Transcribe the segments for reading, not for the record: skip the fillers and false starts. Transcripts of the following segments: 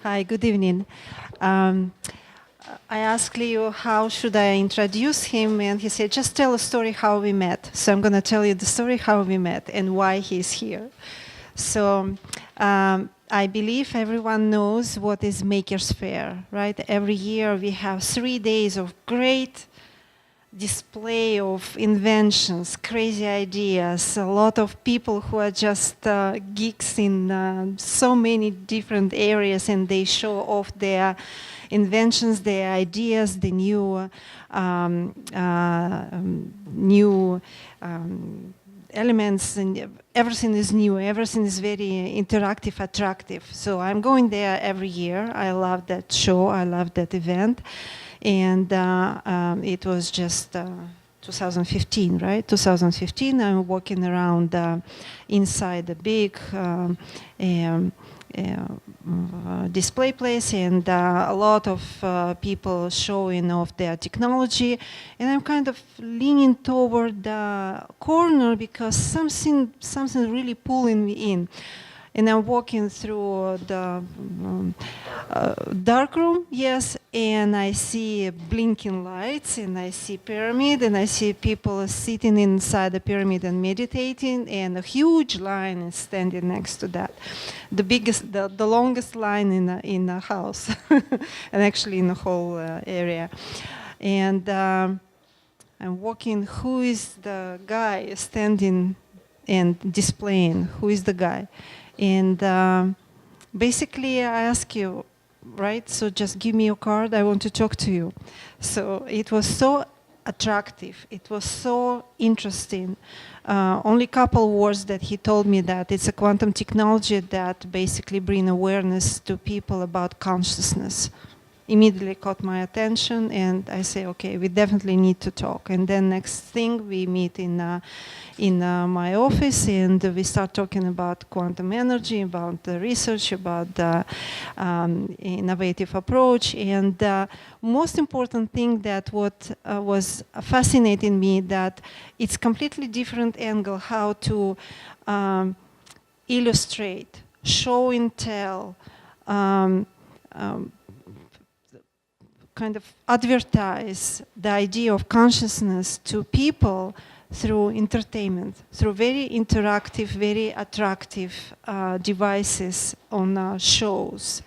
Hi, good evening. I asked Leo how should I introduce him, and he said, just tell a story how we met. So I'm going to tell you the story how we met and why he's here. So I believe everyone knows what is Maker's Fair, right? Every year we have 3 days of great display of inventions, crazy ideas, a lot of people who are just geeks in so many different areas, and they show off their inventions, their ideas, the new elements, and everything is new, everything is very interactive, attractive. So I'm going there every year. I love that show, I love that event. And it was just 2015, right? 2015, I'm walking around inside the big display place, and a lot of people showing off their technology, and I'm kind of leaning toward the corner because something really pulling me in. And I'm walking through the dark room, yes, and I see blinking lights, and I see pyramid, and I see people sitting inside the pyramid and meditating, and a huge line is standing next to that. The longest line in the house, and actually in the whole area. And I'm walking, who is the guy standing and displaying? Who is the guy? And basically I ask you, right, so just give me your card, I want to talk to you. So it was so attractive, it was so interesting. Only couple words that he told me that it's a quantum technology that basically bring awareness to people about consciousness. Immediately caught my attention, and I say, okay, we definitely need to talk. And then next thing, we meet in my office, and we start talking about quantum energy, about the research, about the innovative approach. And the most important thing that what was fascinating me, that it's completely different angle how to illustrate, show and tell, kind of advertise the idea of consciousness to people through entertainment, through very interactive, very attractive devices on shows,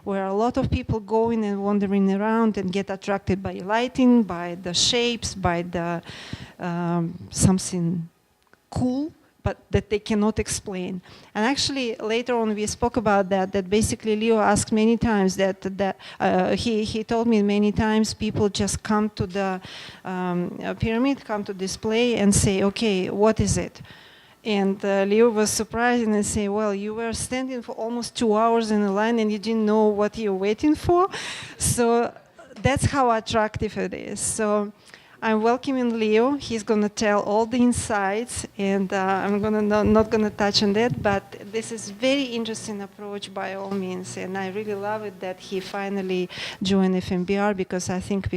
where a lot of people going and wandering around and get attracted by lighting, by the shapes, by the something cool, but that they cannot explain. And actually, later on, we spoke about that basically Leo asked many times that he told me many times people just come to the pyramid, come to display and say, okay, what is it? And Leo was surprised and say, well, you were standing for almost 2 hours in a line and you didn't know what you're waiting for. So that's how attractive it is. So I'm welcoming Leo. He's going to tell all the insights, and I'm not going to touch on that, but this is very interesting approach by all means, and I really love it that he finally joined FMBR, because I think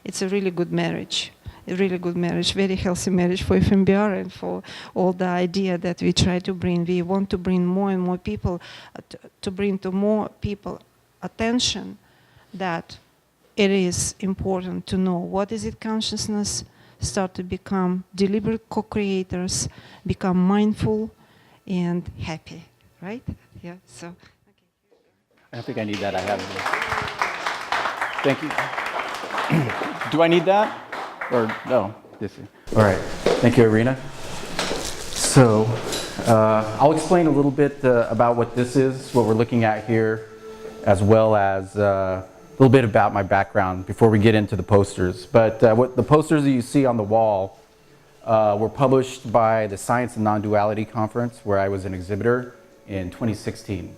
it's a really good marriage. A really good marriage, very healthy marriage for FMBR and for all the idea that we try to bring. We want to bring more and more people, to bring to more people attention that it is important to know what is it consciousness, start to become deliberate co-creators, become mindful and happy, right? Yeah, so. Okay. I don't think I need that, I have it. Thank you. Do I need that? Or no? This is. All right, thank you, Irina. So, I'll explain a little bit about what this is, what we're looking at here, as well as little bit about my background before we get into the posters. But what the posters that you see on the wall were published by the Science and Non-Duality Conference, where I was an exhibitor in 2016.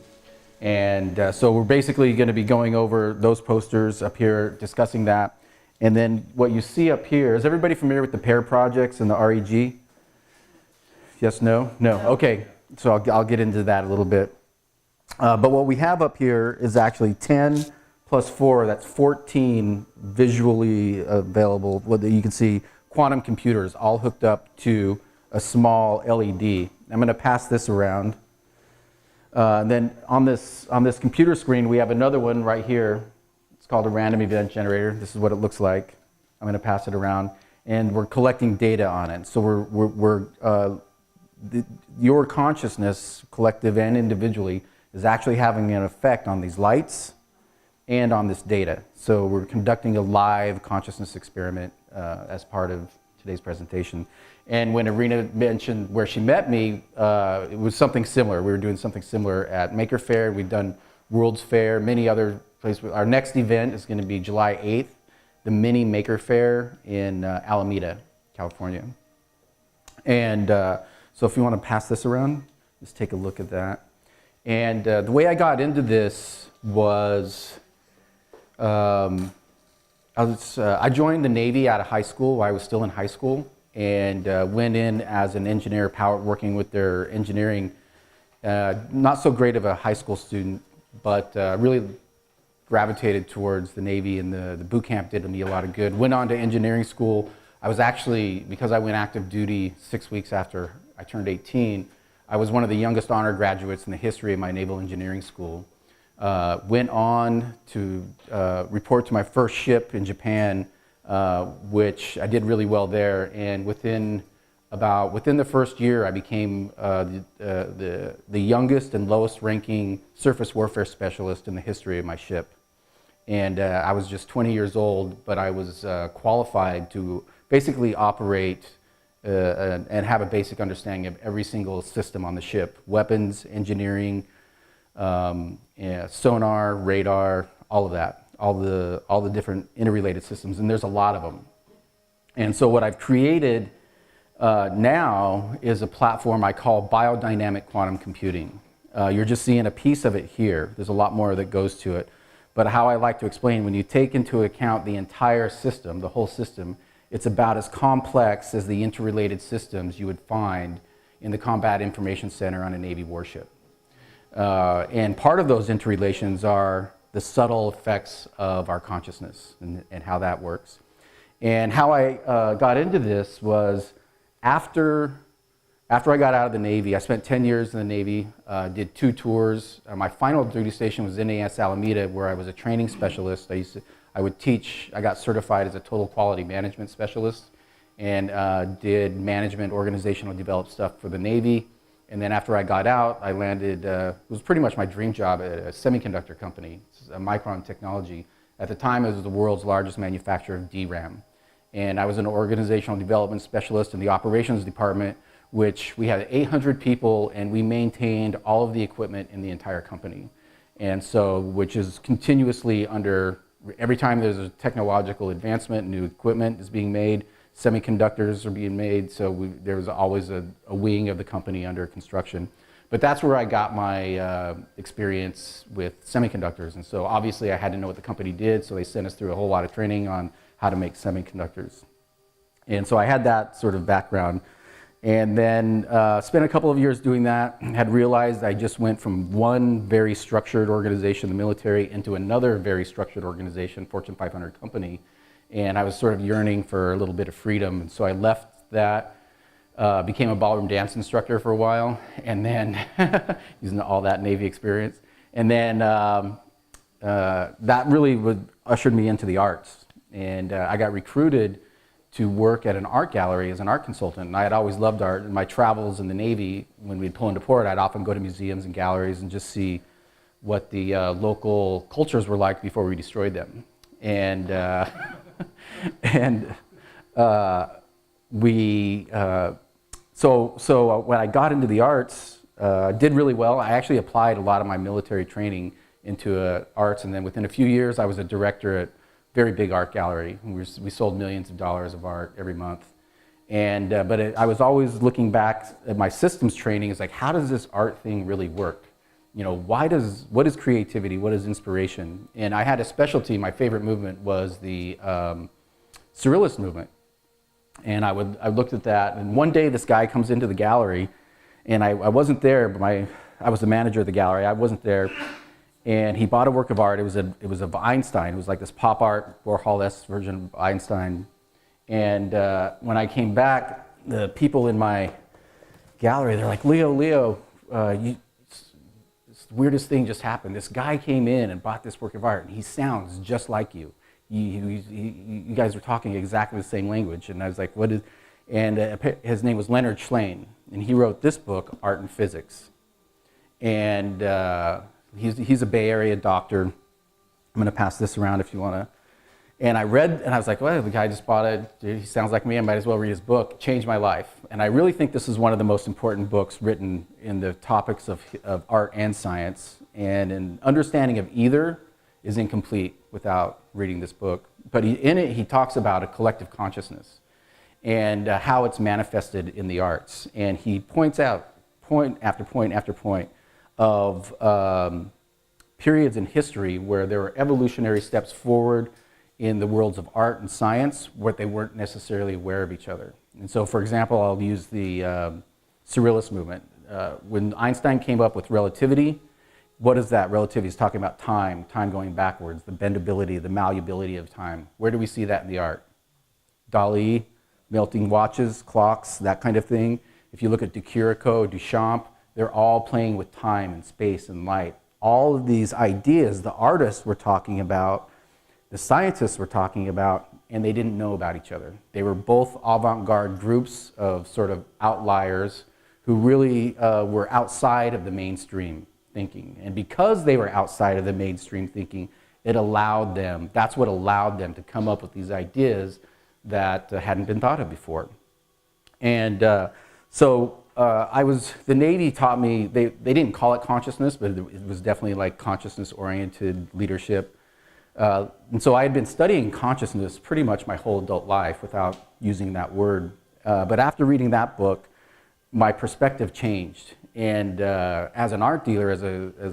And so we're basically going to be going over those posters up here, discussing that. And then what you see up here, is everybody familiar with the pair projects and the REG? Yes, no? No, okay. So I'll get into that a little bit. But what we have up here is actually 10 plus 4, that's 14 visually available, what you can see, quantum computers all hooked up to a small LED. I'm going to pass this around. And then on this computer screen, we have another one right here. It's called a random event generator. This is what it looks like. I'm going to pass it around. And we're collecting data on it. So your consciousness, collective and individually, is actually having an effect on these lights and on this data. So we're conducting a live consciousness experiment as part of today's presentation. And when Irina mentioned where she met me, it was something similar. We were doing something similar at Maker Faire. We've done World's Fair, many other places. Our next event is going to be July 8th, the mini Maker Faire in Alameda, California. And so if you want to pass this around, just take a look at that. And the way I got into this was, I joined the Navy out of high school while I was still in high school, and went in as an engineer, working with their engineering. Not so great of a high school student, but really gravitated towards the Navy, and the boot camp did me a lot of good. Went on to engineering school. I was actually, because I went active duty 6 weeks after I turned 18, I was one of the youngest honor graduates in the history of my naval engineering school. Went on to report to my first ship in Japan, which I did really well there. And within the first year, I became the youngest and lowest ranking surface warfare specialist in the history of my ship. And I was just 20 years old, but I was qualified to basically operate and have a basic understanding of every single system on the ship: weapons, engineering, sonar, radar, all of that, all the different interrelated systems, and there's a lot of them. And so what I've created now is a platform I call biodynamic quantum computing. You're just seeing a piece of it here. There's a lot more that goes to it. But how I like to explain, when you take into account the entire system, the whole system, it's about as complex as the interrelated systems you would find in the Combat Information Center on a Navy warship. And part of those interrelations are the subtle effects of our consciousness and how that works. And how I got into this was after I got out of the Navy. I spent 10 years in the Navy, did 2 tours. My final duty station was NAS Alameda, where I was a training specialist. I would teach. I got certified as a total quality management specialist, and did management organizational development stuff for the Navy. And then after I got out, I landed, it was pretty much my dream job at a semiconductor company, Micron Technology. At the time, it was the world's largest manufacturer of DRAM. And I was an organizational development specialist in the operations department, which we had 800 people, and we maintained all of the equipment in the entire company. And so, which is continuously under, every time there's a technological advancement, new equipment is being made, semiconductors are being made, so there was always a wing of the company under construction. But that's where I got my experience with semiconductors. And so obviously I had to know what the company did, so they sent us through a whole lot of training on how to make semiconductors. And so I had that sort of background. And then spent a couple of years doing that, had realized I just went from one very structured organization, the military, into another very structured organization, Fortune 500 company. And I was sort of yearning for a little bit of freedom. And so I left that, became a ballroom dance instructor for a while, and then using all that Navy experience. And then that really ushered me into the arts. And I got recruited to work at an art gallery as an art consultant. And I had always loved art. In my travels in the Navy, when we'd pull into port, I'd often go to museums and galleries and just see what the local cultures were like before we destroyed them. And so when I got into the arts, did really well. I actually applied a lot of my military training into arts, and then within a few years I was a director at a very big art gallery. We sold millions of dollars of art every month. And, I was always looking back at my systems training, is like, how does this art thing really work? You know, what is creativity? What is inspiration? And I had a specialty. My favorite movement was the Surrealist movement. And I looked at that, and one day this guy comes into the gallery, and I wasn't there, but I was the manager of the gallery. I wasn't there, and he bought a work of art. It was of Einstein. It was like this pop art, Warhol-esque version of Einstein. And when I came back, the people in my gallery, they're like, Leo, the weirdest thing just happened. This guy came in and bought this work of art, and he sounds just like you. You guys were talking exactly the same language. And I was like, what is, and his name was Leonard Schlein, and he wrote this book, Art and Physics. And he's a Bay Area doctor. I'm going to pass this around if you want to. And I read, and I was like, well, the guy just bought it. He sounds like me. I might as well read his book. Changed my life. And I really think this is one of the most important books written in the topics of art and science. And an understanding of either is incomplete without reading this book. But in it, he talks about a collective consciousness and how it's manifested in the arts. And he points out point after point after point of periods in history where there were evolutionary steps forward in the worlds of art and science where they weren't necessarily aware of each other. And so, for example, I'll use the Surrealist movement. When Einstein came up with relativity, what is that? Relativity is talking about time going backwards, the bendability, the malleability of time. Where do we see that in the art? Dali, melting watches, clocks, that kind of thing. If you look at de Chirico, Duchamp, they're all playing with time and space and light. All of these ideas the artists were talking about, the scientists were talking about, and they didn't know about each other. They were both avant-garde groups of sort of outliers who really were outside of the mainstream thinking. And because they were outside of the mainstream thinking, that's what allowed them to come up with these ideas that hadn't been thought of before. And the Navy taught me, they didn't call it consciousness, but it was definitely like consciousness-oriented leadership. And so I had been studying consciousness pretty much my whole adult life without using that word. But after reading that book, my perspective changed. And as an art dealer, as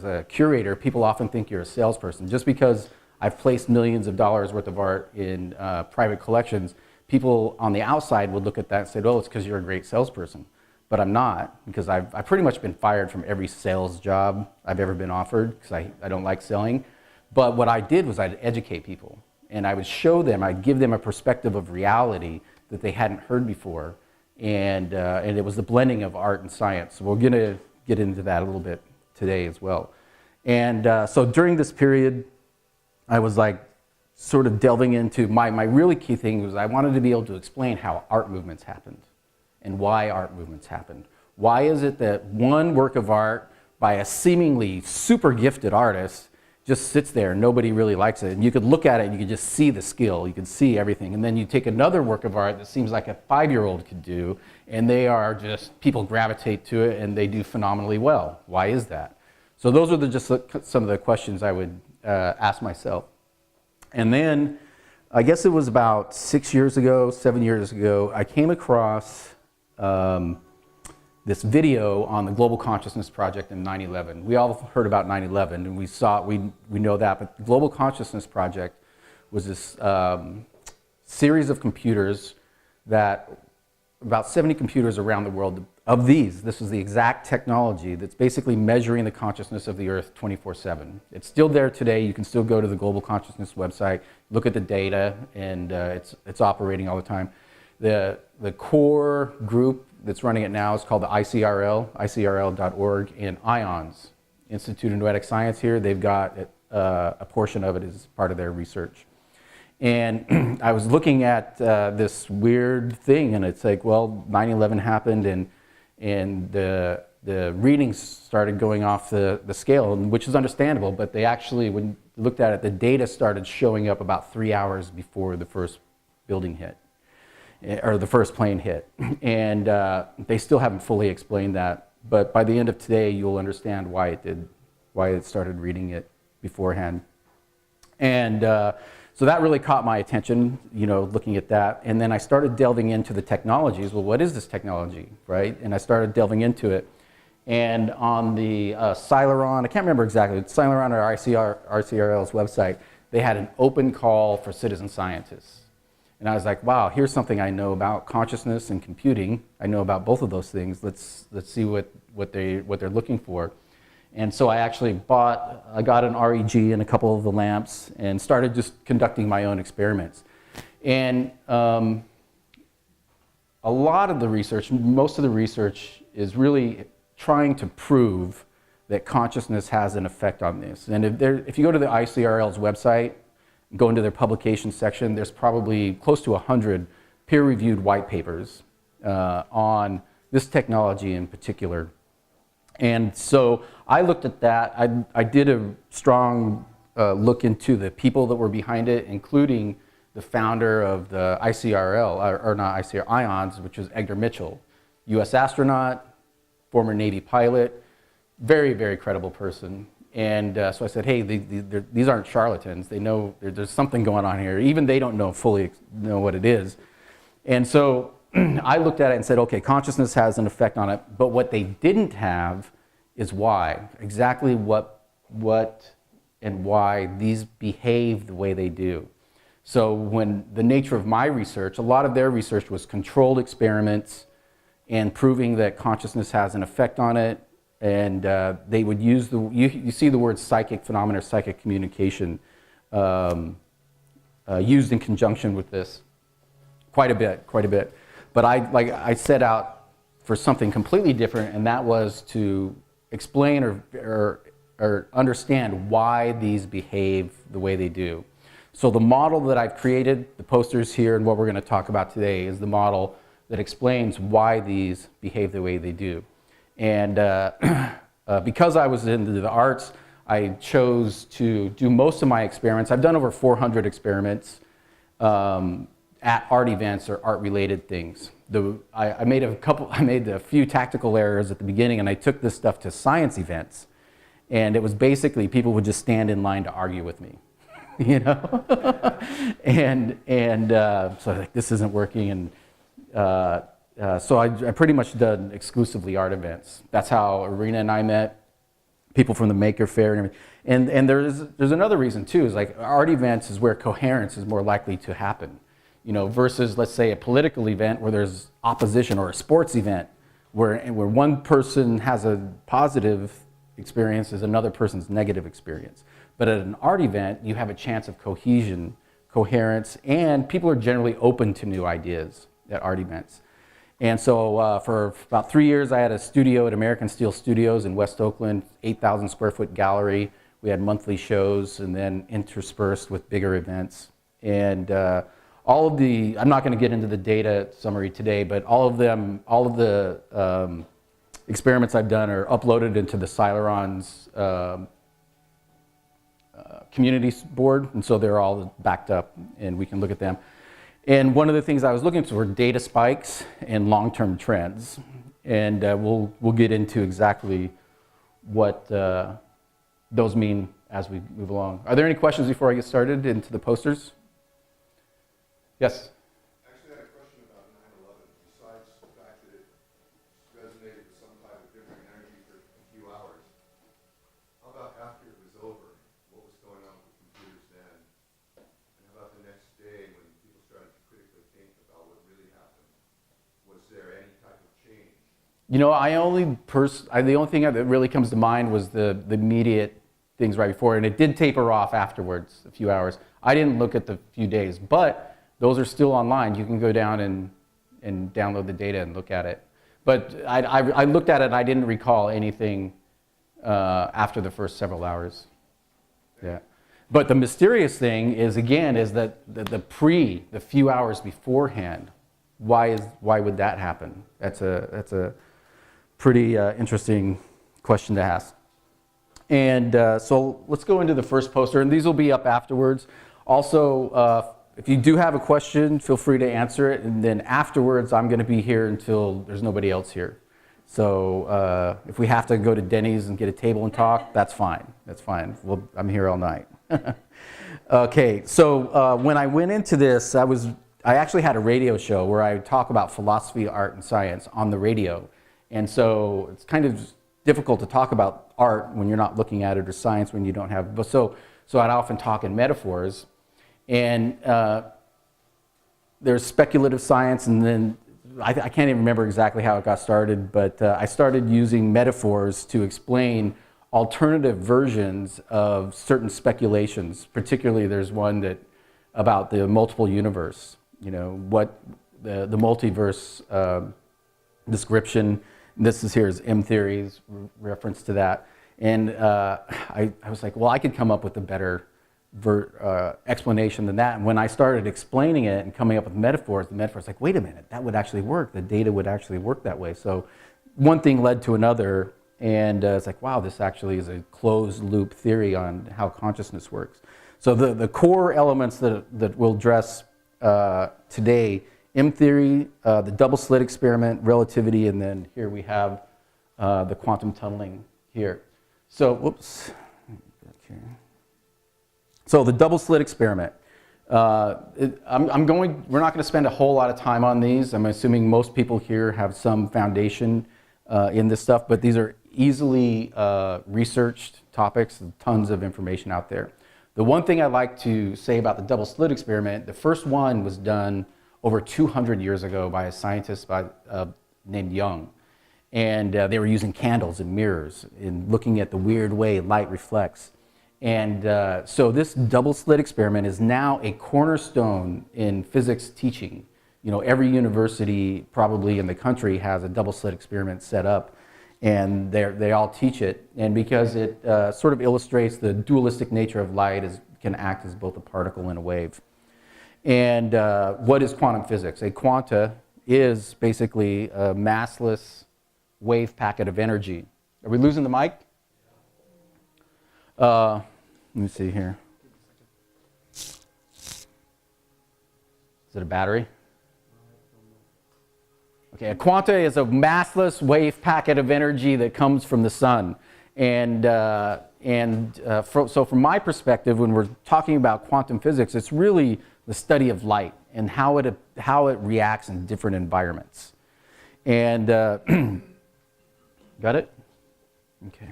a curator, people often think you're a salesperson. Just because I've placed millions of dollars worth of art in private collections, people on the outside would look at that and say, oh, it's because you're a great salesperson. But I'm not, because I've pretty much been fired from every sales job I've ever been offered, because I don't like selling. But what I did was I'd educate people, and I would show them, I'd give them a perspective of reality that they hadn't heard before, and it was the blending of art and science. So we're going to get into that a little bit today as well. And so during this period, I was like sort of delving into, my really key thing was I wanted to be able to explain how art movements happened and why art movements happened. Why is it that one work of art by a seemingly super gifted artist just sits there, nobody really likes it, and you could look at it and you could just see the skill, you could see everything, and then you take another work of art that seems like a 5-year-old could do, and they are just, people gravitate to it and they do phenomenally well. Why is that? So those are just some of the questions I would ask myself. And then, I guess it was about 7 years ago, I came across this video on the Global Consciousness Project in 9/11. We all heard about 9/11, and we know that, but the Global Consciousness Project was this series of computers about 70 computers around the world. Of these, this was the exact technology that's basically measuring the consciousness of the Earth 24/7. It's still there today. You can still go to the Global Consciousness website, look at the data, and it's operating all the time. The core group that's running it now is called the ICRL, icrl.org, and IONS, Institute of Noetic Science here. They've got a portion of it as part of their research. And I was looking at this weird thing, and it's like, well, 9/11 happened, and the readings started going off the scale, which is understandable, but they actually, when you looked at it, the data started showing up about 3 hours before the first building hit, or the first plane hit. And they still haven't fully explained that, but by the end of today, you'll understand why it started reading it beforehand. And so that really caught my attention, you know, looking at that. And then I started delving into the technologies. Well, what is this technology, right? And I started delving into it. And on the Celeron, I can't remember exactly, Celeron or RCRL's website, they had an open call for citizen scientists. And I was like, wow, here's something I know about consciousness and computing. I know about both of those things. Let's see what they're looking for. And so I actually I got an REG and a couple of the lamps and started just conducting my own experiments. And a lot of the research, most of the research is really trying to prove that consciousness has an effect on this. And if you go to the ICRL's website, go into their publication section, there's probably close to 100 peer-reviewed white papers on this technology in particular. And so I looked at that. I did a strong look into the people that were behind it, including the founder of the ICRL, or not ICRL, IONS, which was Edgar Mitchell, US astronaut, former Navy pilot, very, very credible person. And so I said, hey, these aren't charlatans. They know there's something going on here. Even they don't fully know what it is. And so I looked at it and said, okay, consciousness has an effect on it, but what they didn't have is why. Exactly what and why these behave the way they do. So when the nature of my research, a lot of their research was controlled experiments and proving that consciousness has an effect on it. And they would use you see the word psychic phenomena or psychic communication used in conjunction with this quite a bit. But I set out for something completely different, and that was to explain or understand why these behave the way they do. So the model that I've created, the posters here, and what we're going to talk about today is the model that explains why these behave the way they do. And because I was into the arts, I chose to do most of my experiments. I've done over 400 experiments at art events or art-related things. I made a few tactical errors at the beginning, and I took this stuff to science events, and it was basically people would just stand in line to argue with me, you know. and so I was like, this isn't working, and so I pretty much done exclusively art events. That's how Irina and I met, people from the Maker Faire and everything. And there's another reason too, is like art events is where coherence is more likely to happen, you know, versus let's say a political event where there's opposition, or a sports event where one person has a positive experience is another person's negative experience. But at an art event, you have a chance of cohesion, coherence, and people are generally open to new ideas at art events. And so for about 3 years, I had a studio at American Steel Studios in West Oakland, 8,000 square foot gallery. We had monthly shows and then interspersed with bigger events. And all of the, I'm not going to get into the data summary today, but all of the experiments I've done are uploaded into the Celeron's community board. And so they're all backed up and we can look at them. And one of the things I was looking for were data spikes and long-term trends. And we'll get into exactly what those mean as we move along. Are there any questions before I get started into the posters? Yes? Actually, I had a question about 9/11. Besides the fact that it resonated with some type of different energy for a few hours, how about after it was over? What was going on with computers then? And how about the next day when people started to critically think about what really happened? Was there any type of change? You know, the only thing that really comes to mind was the immediate things right before, and it did taper off afterwards, a few hours. I didn't look at the few days, but those are still online. You can go down and download the data and look at it. But I looked at it and I didn't recall anything after the first several hours. Yeah. But the mysterious thing is, again, is that the few hours beforehand, why would that happen? That's a pretty interesting question to ask. And so let's go into the first poster, and these will be up afterwards. Also, if you do have a question, feel free to answer it, and then afterwards I'm going to be here until there's nobody else here. So if we have to go to Denny's and get a table and talk, that's fine. That's fine. Well, I'm here all night. Okay, so when I went into this, I actually had a radio show where I talk about philosophy, art, and science on the radio. And so it's kind of difficult to talk about art when you're not looking at it, or science when you don't have. But so I'd often talk in metaphors, and there's speculative science, and then I can't even remember exactly how it got started, but I started using metaphors to explain alternative versions of certain speculations. Particularly, there's one about the multiple universe. You know, what the multiverse description. This is M theory's reference to that. And I was like, well, I could come up with a better explanation than that. And when I started explaining it and coming up with metaphors, the metaphor's like, wait a minute, that would actually work. The data would actually work that way. So one thing led to another, and it's like, wow, this actually is a closed loop theory on how consciousness works. So the core elements that we'll address today: M theory, the double slit experiment, relativity, and then here we have the quantum tunneling here. So, whoops. So the double slit experiment. We're not going to spend a whole lot of time on these. I'm assuming most people here have some foundation in this stuff, but these are easily researched topics, tons of information out there. The one thing I'd like to say about the double slit experiment, the first one was done over 200 years ago by a scientist named Young. And they were using candles and mirrors and looking at the weird way light reflects. And so this double slit experiment is now a cornerstone in physics teaching. You know, every university probably in the country has a double slit experiment set up, and they all teach it. And because it sort of illustrates the dualistic nature of light, can act as both a particle and a wave. And what is quantum physics? A quanta is basically a massless wave packet of energy. Are we losing the mic? Let me see here. Is it a battery? Okay, a quanta is a massless wave packet of energy that comes from the sun. So from my perspective, when we're talking about quantum physics, it's really the study of light and how it reacts in different environments. And got it? Okay.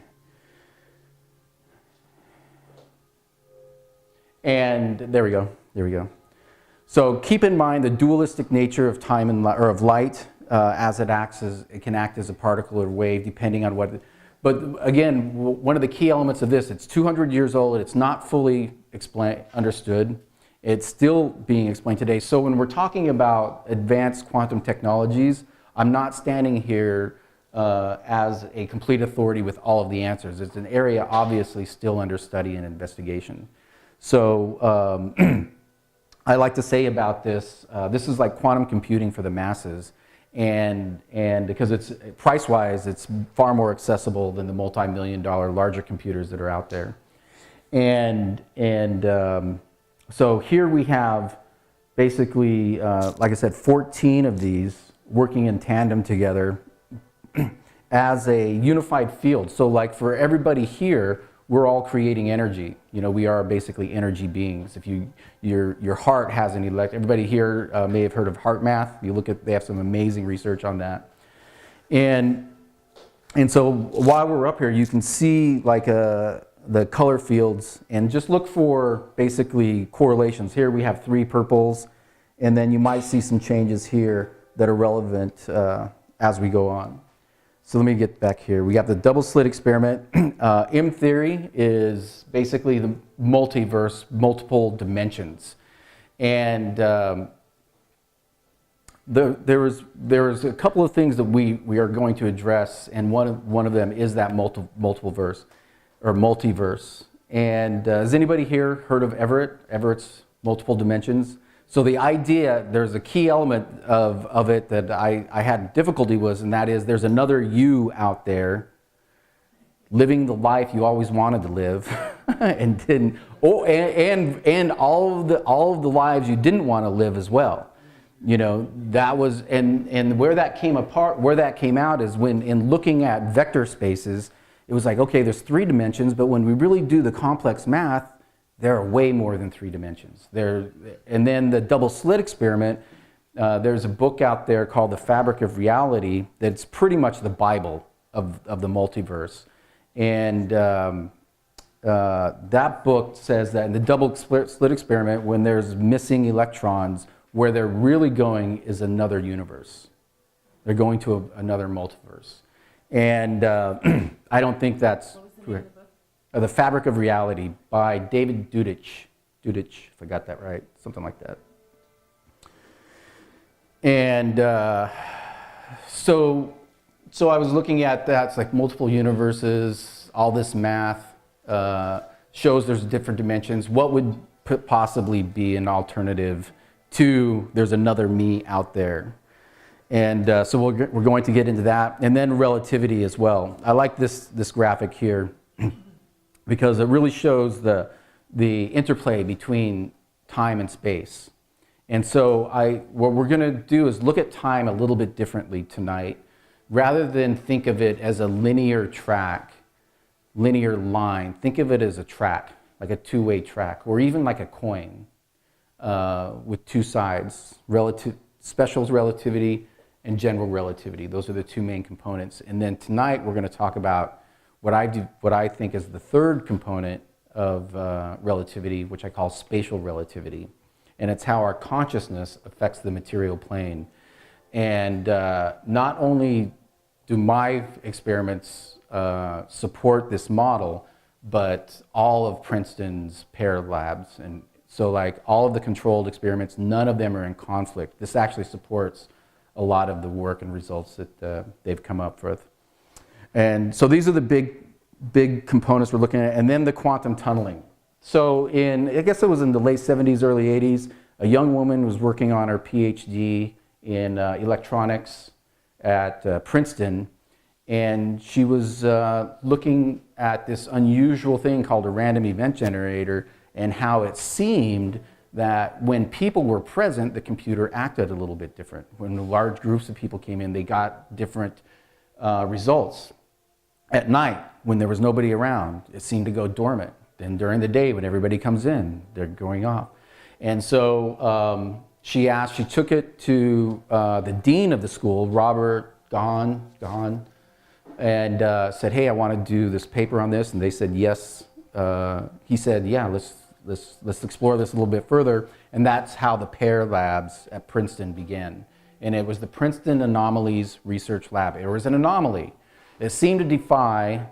And there we go. So keep in mind the dualistic nature of time or of light, as it can act as a particle or wave, depending on what. But again, one of the key elements of this, it's 200 years old. It's not fully understood. It's still being explained today. So when we're talking about advanced quantum technologies, I'm not standing here as a complete authority with all of the answers. It's an area obviously still under study and investigation. So I like to say about this, this is like quantum computing for the masses, and because it's price-wise, it's far more accessible than the multi-million-dollar larger computers that are out there. So here we have basically, like I said, 14 of these working in tandem together as a unified field. So like for everybody here, we're all creating energy. You know, we are basically energy beings. If your heart has an everybody here may have heard of heart math. You look at, they have some amazing research on that. And so while we're up here, you can see like the color fields, and just look for basically correlations. Here we have 3 purples, and then you might see some changes here that are relevant as we go on. So let me get back here. We got the double slit experiment. M theory is basically the multiverse, multiple dimensions. And there was a couple of things that we are going to address, and one of them is that multiple verse or multiverse. And has anybody here heard of Everett's multiple dimensions? So the idea, there's a key element of it that I had difficulty with, and that is there's another you out there living the life you always wanted to live, and didn't. Oh, and all of the lives you didn't want to live as well. You know, that was, and where that came apart, where that came out is when, in looking at vector spaces, it was like, okay, there's 3 dimensions, but when we really do the complex math, there are way more than 3 dimensions. And then the double slit experiment, there's a book out there called The Fabric of Reality that's pretty much the Bible of the multiverse. And that book says that in the double slit experiment, when there's missing electrons, where they're really going is another universe. They're going to another multiverse. And I don't think that's correct. The Fabric of Reality by David Dudich. Dudich, if I got that right, something like that. And so I was looking at that. It's like multiple universes, all this math shows there's different dimensions. What would possibly be an alternative to there's another me out there? And so we're going to get into that. And then relativity as well. I like this graphic here because it really shows the interplay between time and space. And so what we're going to do is look at time a little bit differently tonight. Rather than think of it as a linear track, linear line, think of it as a track, like a two-way track, or even like a coin with 2 sides, special relativity and general relativity. Those are the 2 main components. And then tonight we're going to talk about what I think is the 3rd component of relativity, which I call spatial relativity. And it's how our consciousness affects the material plane. And not only do my experiments support this model, but all of Princeton's paired labs. And so like all of the controlled experiments, none of them are in conflict. This actually supports a lot of the work and results that they've come up with. And so these are the big components we're looking at. And then the quantum tunneling. So I guess it was in the late 70s, early 80s, a young woman was working on her PhD in electronics at Princeton. And she was looking at this unusual thing called a random event generator and how it seemed that when people were present, the computer acted a little bit different. When large groups of people came in, they got different results. At night, when there was nobody around, it seemed to go dormant. Then during the day, when everybody comes in, they're going off. And so she took it to the dean of the school, Robert Gahn, and said, hey, I want to do this paper on this. And they said, yes. He said, yeah, let's explore this a little bit further. And that's how the pair labs at Princeton began. And it was the Princeton Anomalies Research Lab. It was an anomaly. It seemed to defy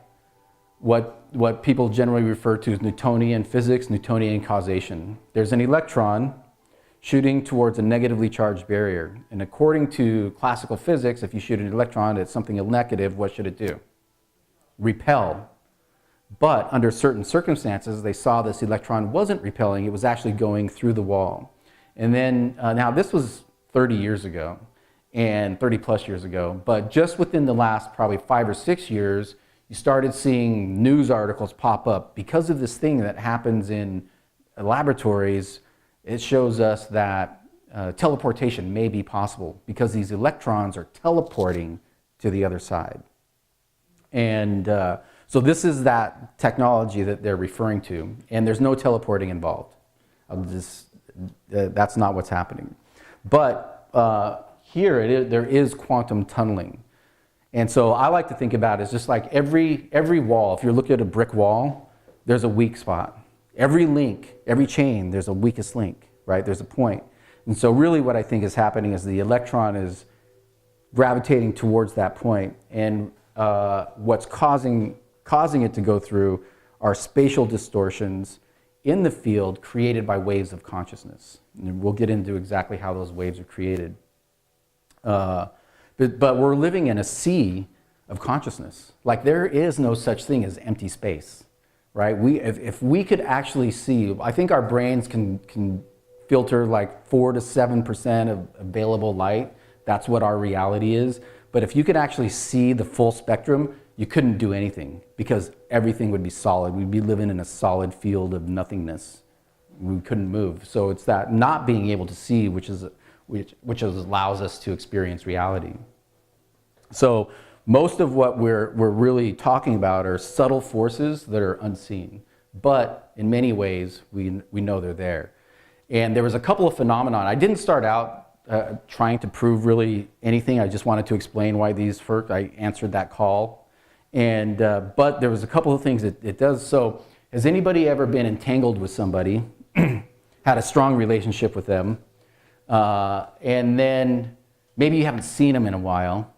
what people generally refer to as Newtonian physics, Newtonian causation. There's an electron shooting towards a negatively charged barrier. And according to classical physics, if you shoot an electron at something negative, what should it do? Repel. But under certain circumstances, they saw this electron wasn't repelling, it was actually going through the wall. And then, now this was 30 years ago, and 30 plus years ago, but just within the last probably 5 or 6 years, you started seeing news articles pop up. Because of this thing that happens in laboratories, it shows us that teleportation may be possible because these electrons are teleporting to the other side. And so this is that technology that they're referring to, and there's no teleporting involved. That's not what's happening. But here there is quantum tunneling. And so I like to think about it as just like every wall, if you're looking at a brick wall, there's a weak spot. Every link, every chain, there's a weakest link, right? There's a point. And so really what I think is happening is the electron is gravitating towards that point. And what's causing it to go through are spatial distortions in the field created by waves of consciousness. And we'll get into exactly how those waves are created. But we're living in a sea of consciousness. Like there is no such thing as empty space, right? If we could actually see, I think our brains can filter like 4 to 7% of available light. That's what our reality is. But if you could actually see the full spectrum, you couldn't do anything because everything would be solid. We'd be living in a solid field of nothingness. We couldn't move. So it's that not being able to see, which is which allows us to experience reality. So most of what we're really talking about are subtle forces that are unseen, but in many ways we know they're there. And there was a couple of phenomena. I didn't start out trying to prove really anything. I just wanted to explain why these work. I answered that call. And but there was a couple of things it does. So has anybody ever been entangled with somebody, had a strong relationship with them, and then maybe you haven't seen them in a while,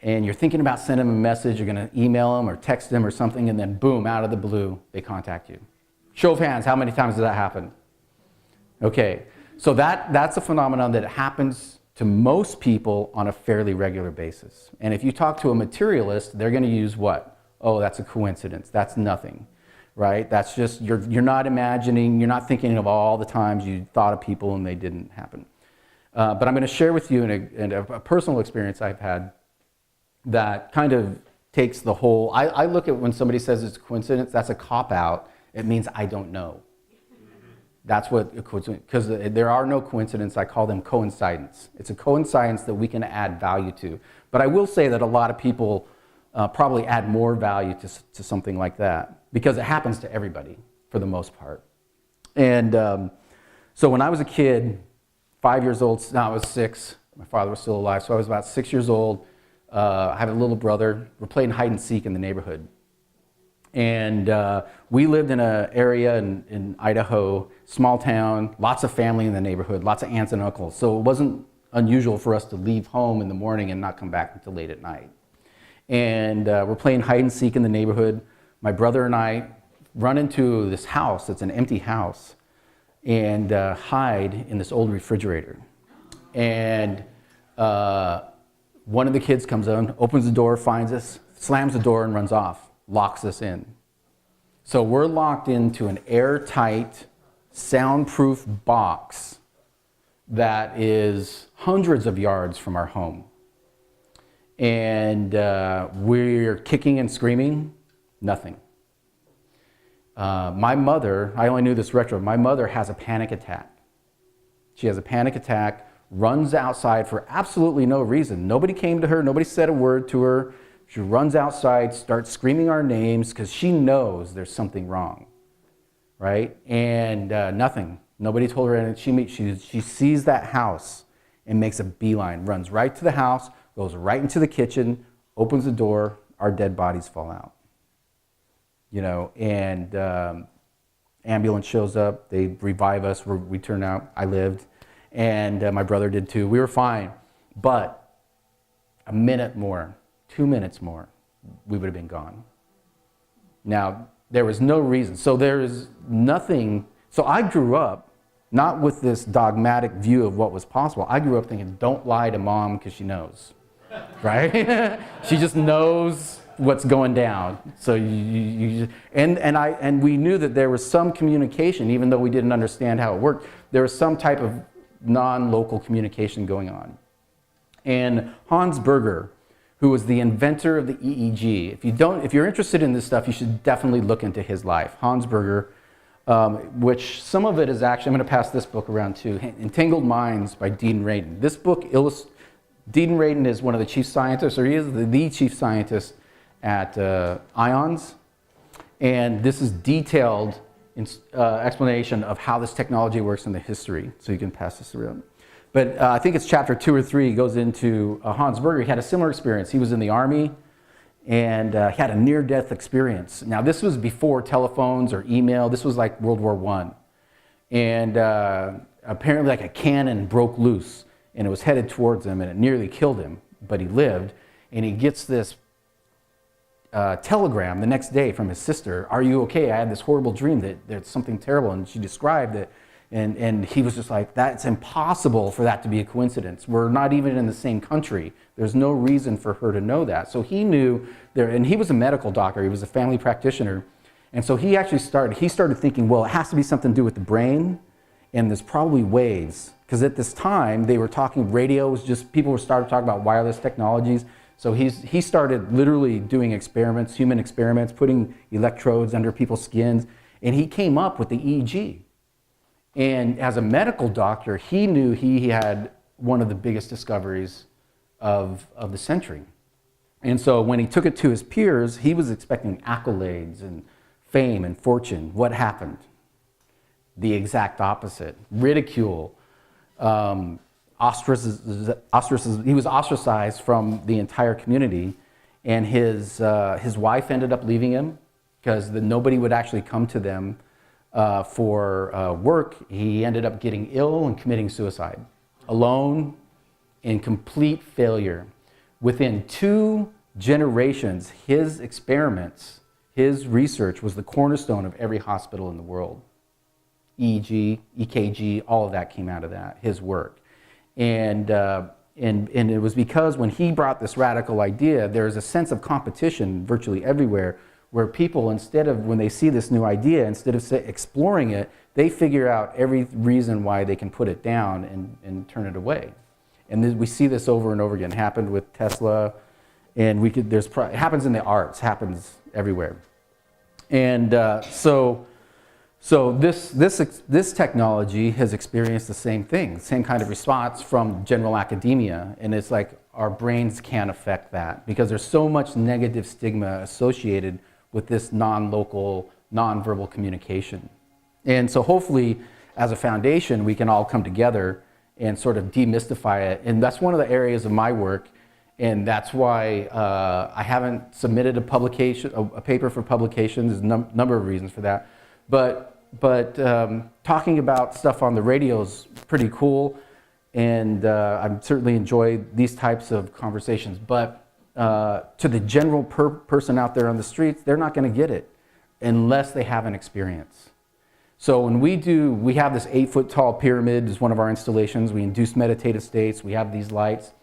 and you're thinking about sending them a message, you're going to email them or text them or something, and then boom, out of the blue, they contact you. Show of hands, how many times does that happen? Okay, so that's a phenomenon that happens to most people on a fairly regular basis. And if you talk to a materialist, they're going to use what? Oh, that's a coincidence, that's nothing, right? That's just, you're not imagining, you're not thinking of all the times you thought of people and they didn't happen. But I'm going to share with you in a personal experience I've had that kind of takes the whole, I look at when somebody says it's a coincidence, that's a cop-out. It means I don't know. That's what a coincidence, because there are no coincidences, I call them coincidence. It's a coincidence that we can add value to. But I will say that a lot of people probably add more value to something like that, because it happens to everybody for the most part. And so when I was a kid, 5 years old, no, I was 6, my father was still alive, so I was about 6 years old. I have a little brother. We're playing hide and seek in the neighborhood. And we lived in an area in Idaho, small town, lots of family in the neighborhood, lots of aunts and uncles. So it wasn't unusual for us to leave home in the morning and not come back until late at night. And we're playing hide and seek in the neighborhood. My brother and I run into this house, it's an empty house, and hide in this old refrigerator. And one of the kids comes in, opens the door, finds us, slams the door and runs off, locks us in. So we're locked into an airtight, soundproof box that is hundreds of yards from our home. And we're kicking and screaming, nothing. My mother, I only knew this retro, my mother has a panic attack. She has a panic attack, runs outside for absolutely no reason. Nobody came to her, nobody said a word to her. She runs outside, starts screaming our names because she knows there's something wrong, right? And nothing. Nobody told her anything. She sees that house and makes a beeline, runs right to the house, goes right into the kitchen, opens the door, our dead bodies fall out. You know, and ambulance shows up, they revive us, we turn out, I lived, and my brother did too. We were fine, but a minute more, 2 minutes more, we would have been gone. Now, there was no reason. So there is nothing. So I grew up not with this dogmatic view of what was possible. I grew up thinking, don't lie to mom because she knows, right? She just knows what's going down. So and we knew that there was some communication, even though we didn't understand how it worked. There was some type of non-local communication going on. And Hans Berger, who was the inventor of the EEG. If you're interested in this stuff, you should definitely look into his life. Hans Berger, which some of it is actually, I'm going to pass this book around too, Entangled Minds by Dean Radin. This book, Dean Radin is one of the chief scientists, or he is the chief scientist at IONS. And this is detailed explanation of how this technology works in the history. So you can pass this around. But I think it's chapter 2 or 3 goes into Hans Berger. He had a similar experience. He was in the army and he had a near-death experience. Now this was before telephones or email. This was like World War I. And apparently like a cannon broke loose and it was headed towards him and it nearly killed him, but he lived. And he gets this telegram the next day from his sister, "Are you okay? I had this horrible dream that there's something terrible." And she described it. And he was just like, that's impossible for that to be a coincidence. We're not even in the same country. There's no reason for her to know that. So he knew there, and he was a medical doctor. He was a family practitioner. And so he actually started thinking, well, it has to be something to do with the brain, and there's probably waves. Because at this time, they were talking, radio was just, people were starting to talk about wireless technologies. So he started literally doing experiments, human experiments, putting electrodes under people's skins, and he came up with the EEG. And as a medical doctor, he knew he had one of the biggest discoveries of the century. And so when he took it to his peers, he was expecting accolades and fame and fortune. What happened? The exact opposite. Ridicule. He was ostracized from the entire community, and his wife ended up leaving him because nobody would actually come to them for work. He ended up getting ill and committing suicide, alone, in complete failure. Within 2 generations, his experiments, his research was the cornerstone of every hospital in the world. EEG, EKG, all of that came out of that, his work. And it was because when he brought this radical idea, there's a sense of competition virtually everywhere, where people, instead of, when they see this new idea, instead of exploring it, they figure out every reason why they can put it down and turn it away. And we see this over and over again. It happened with Tesla, and it happens in the arts, happens everywhere. And so this technology has experienced the same thing, same kind of response from general academia. And it's like our brains can't affect that because there's so much negative stigma associated with this non-local, non-verbal communication. And so hopefully, as a foundation, we can all come together and sort of demystify it. And that's one of the areas of my work. And that's why I haven't submitted a paper for publication. There's a number of reasons for that. But talking about stuff on the radio is pretty cool. And I certainly enjoy these types of conversations. But to the general person out there on the streets, they're not going to get it unless they have an experience. So when we have this 8-foot tall pyramid as one of our installations. We induce meditative states. We have these lights.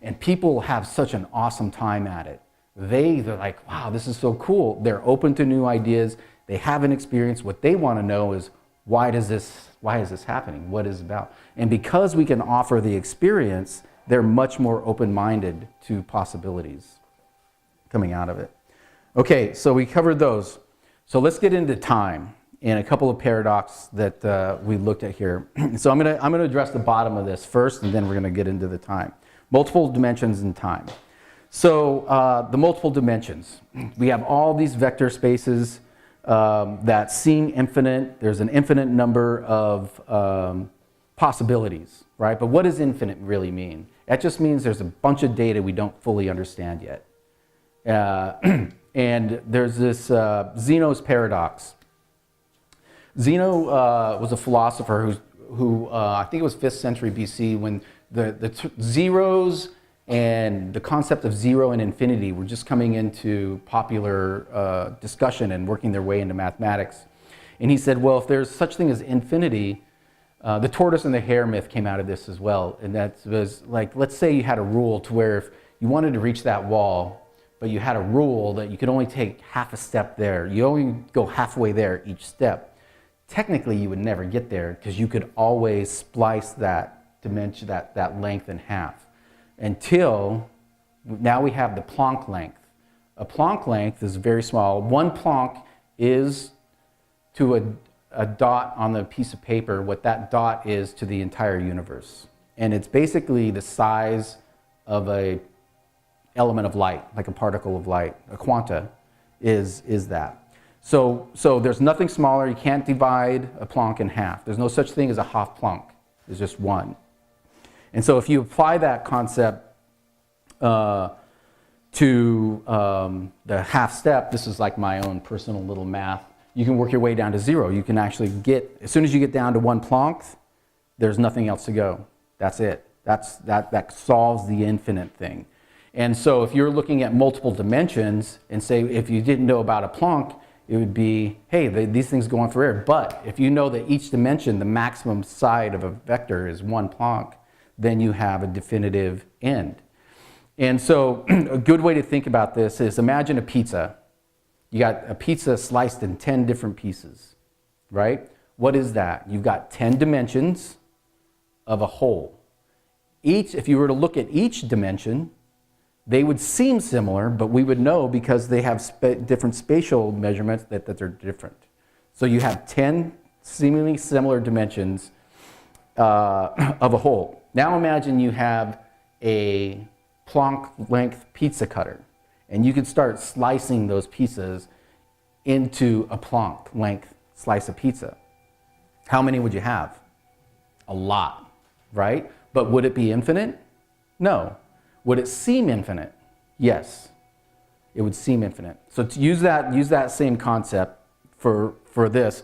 And people have such an awesome time at it. They're like, wow, this is so cool. They're open to new ideas. They have an experience. What they want to know is, why is this happening? What is it about? And because we can offer the experience, they're much more open-minded to possibilities coming out of it. Okay, so we covered those. So let's get into time and a couple of paradoxes that we looked at here. So I'm gonna address the bottom of this first, and then we're gonna get into the time. Multiple dimensions in time. So the multiple dimensions. We have all these vector spaces that seem infinite. There's an infinite number of possibilities, right? But what does infinite really mean? That just means there's a bunch of data we don't fully understand yet. And there's this Zeno's paradox. Zeno was a philosopher who I think it was 5th century BC, when the zeros and the concept of zero and infinity were just coming into popular discussion and working their way into mathematics. And he said, well, if there's such thing as infinity, the tortoise and the hare myth came out of this as well. And that was like, let's say you had a rule to where if you wanted to reach that wall, but you had a rule that you could only take half a step there. You only go halfway there each step. Technically, you would never get there because you could always splice that dimension, that length in half. Until now we have the Planck length. A Planck length is very small. 1 Planck is to a dot on the piece of paper what that dot is to the entire universe. And it's basically the size of a element of light, like a particle of light. A quanta is that. So there's nothing smaller. You can't divide a Planck in half. There's no such thing as a half Planck. There's just one. And so if you apply that concept to the half step, this is like my own personal little math, you can work your way down to 0. You can actually get, as soon as you get down to 1 Planck, there's nothing else to go. That's it. That solves the infinite thing. And so if you're looking at multiple dimensions, and say if you didn't know about a Planck, it would be, hey, these things go on forever. But if you know that each dimension, the maximum side of a vector is 1 Planck, then you have a definitive end. And so a good way to think about this is, imagine a pizza. You got a pizza sliced in 10 different pieces, right? What is that? You've got 10 dimensions of a whole. If you were to look at each dimension, they would seem similar, but we would know because they have different spatial measurements that they're different. So you have 10 seemingly similar dimensions of a whole. Now imagine you have a Planck length pizza cutter, and you could start slicing those pieces into a Planck length slice of pizza. How many would you have? A lot, right? But would it be infinite? No. Would it seem infinite? Yes. It would seem infinite. So to use that same concept for this.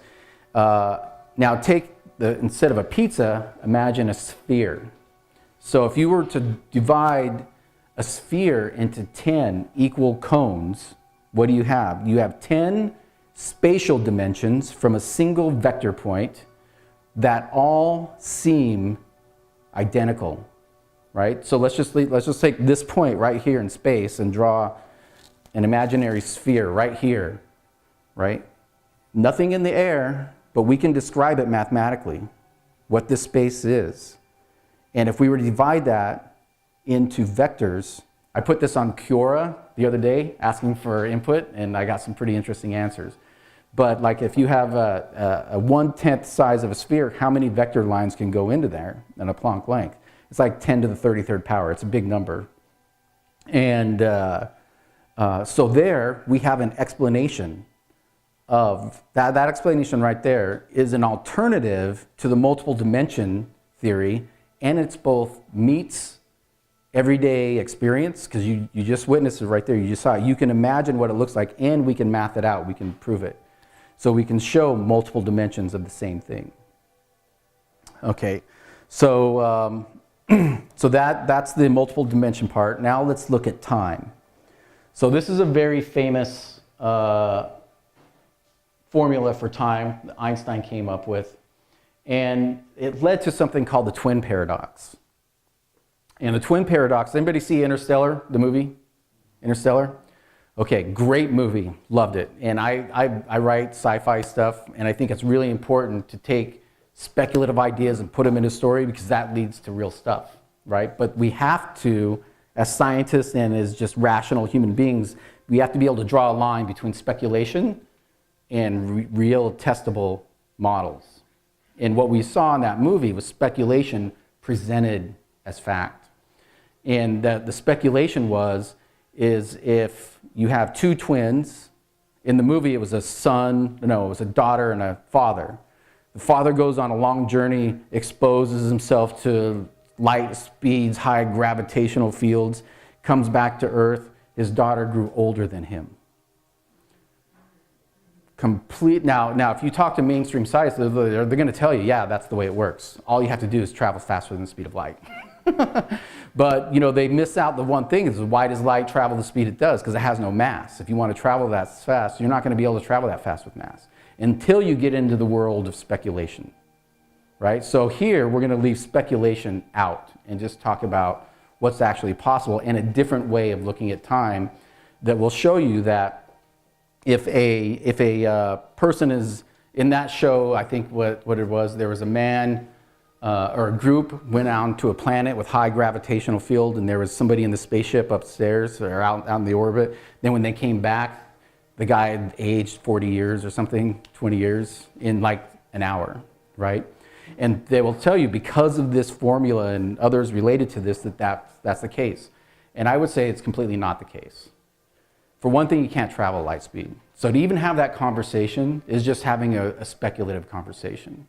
Now take instead of a pizza, imagine a sphere. So if you were to divide a sphere into 10 equal cones, what do you have? You have 10 spatial dimensions from a single vector point that all seem identical, right? So let's just take this point right here in space and draw an imaginary sphere right here, right? Nothing in the air, but we can describe it mathematically, what this space is. And if we were to divide that into vectors, I put this on Quora the other day asking for input, and I got some pretty interesting answers. But like if you have a 1/10 size of a sphere, how many vector lines can go into there in a Planck length? It's like 10 to the 33rd power. It's a big number. And so there we have an explanation of that. That explanation right there is an alternative to the multiple dimension theory, and it's both meets everyday experience, because you just witnessed it right there. You just saw it. You can imagine what it looks like, and we can math it out. We can prove it. So we can show multiple dimensions of the same thing. Okay, so that's the multiple dimension part. Now let's look at time. So this is a very famous formula for time that Einstein came up with, and it led to something called the twin paradox. And the twin paradox, anybody see Interstellar, the movie? Interstellar? Okay, great movie, loved it. And I write sci-fi stuff, and I think it's really important to take speculative ideas and put them in a story, because that leads to real stuff, right? But we have to, as scientists and as just rational human beings, we have to be able to draw a line between speculation and real testable models. And what we saw in that movie was speculation presented as fact. And the speculation is if you have two twins, in the movie it was it was a daughter and a father. The father goes on a long journey, exposes himself to light speeds, high gravitational fields, comes back to Earth. His daughter grew older than him. Now, if you talk to mainstream scientists, they're going to tell you, yeah, that's the way it works. All you have to do is travel faster than the speed of light. But they miss out the one thing is, why does light travel the speed it does? Because it has no mass. If you want to travel that fast, you're not going to be able to travel that fast with mass until you get into the world of speculation, right? So here we're going to leave speculation out and just talk about what's actually possible and a different way of looking at time that will show you that if a person is in that show, I think what it was, there was a man or a group went out to a planet with high gravitational field, and there was somebody in the spaceship upstairs or out in the orbit. Then when they came back, the guy had aged 40 years or something, 20 years in like an hour, right? And they will tell you, because of this formula and others related to this, that's the case. And I would say it's completely not the case. For one thing, you can't travel light speed. So to even have that conversation is just having a speculative conversation.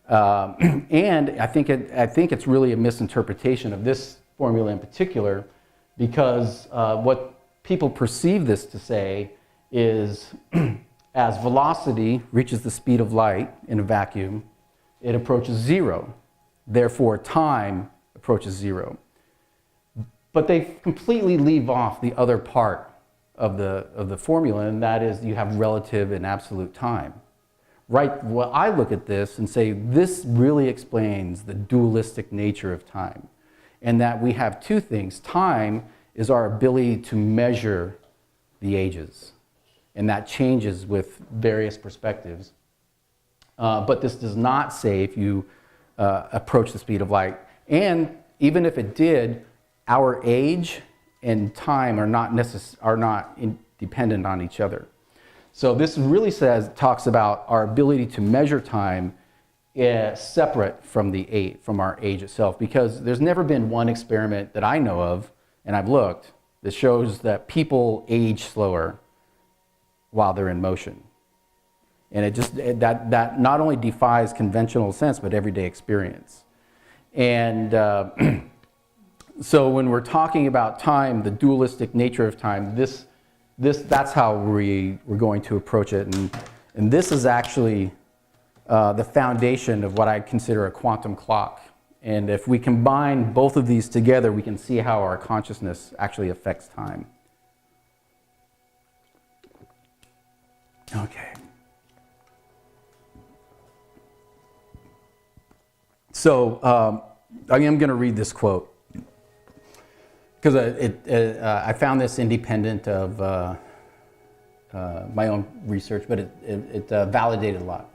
And I think it's really a misinterpretation of this formula in particular, because what people perceive this to say is as velocity reaches the speed of light in a vacuum, it approaches zero. Therefore, time approaches zero. But they completely leave off the other part of the formula, and that is you have relative and absolute time. Right, well, I look at this and say this really explains the dualistic nature of time, and that we have two things. Time is our ability to measure the ages, and that changes with various perspectives. But this does not say if you approach the speed of light. And even if it did, our age and time are not dependent on each other. So this really talks about our ability to measure time separate from from our age itself, because there's never been one experiment that I know of, and I've looked, that shows that people age slower while they're in motion. And that not only defies conventional sense, but everyday experience. And so when we're talking about time, the dualistic nature of time, that's how we're going to approach it. And this is actually the foundation of what I consider a quantum clock. And if we combine both of these together, we can see how our consciousness actually affects time. Okay. So I am going to read this quote, because I found this independent of my own research, but it validated a lot.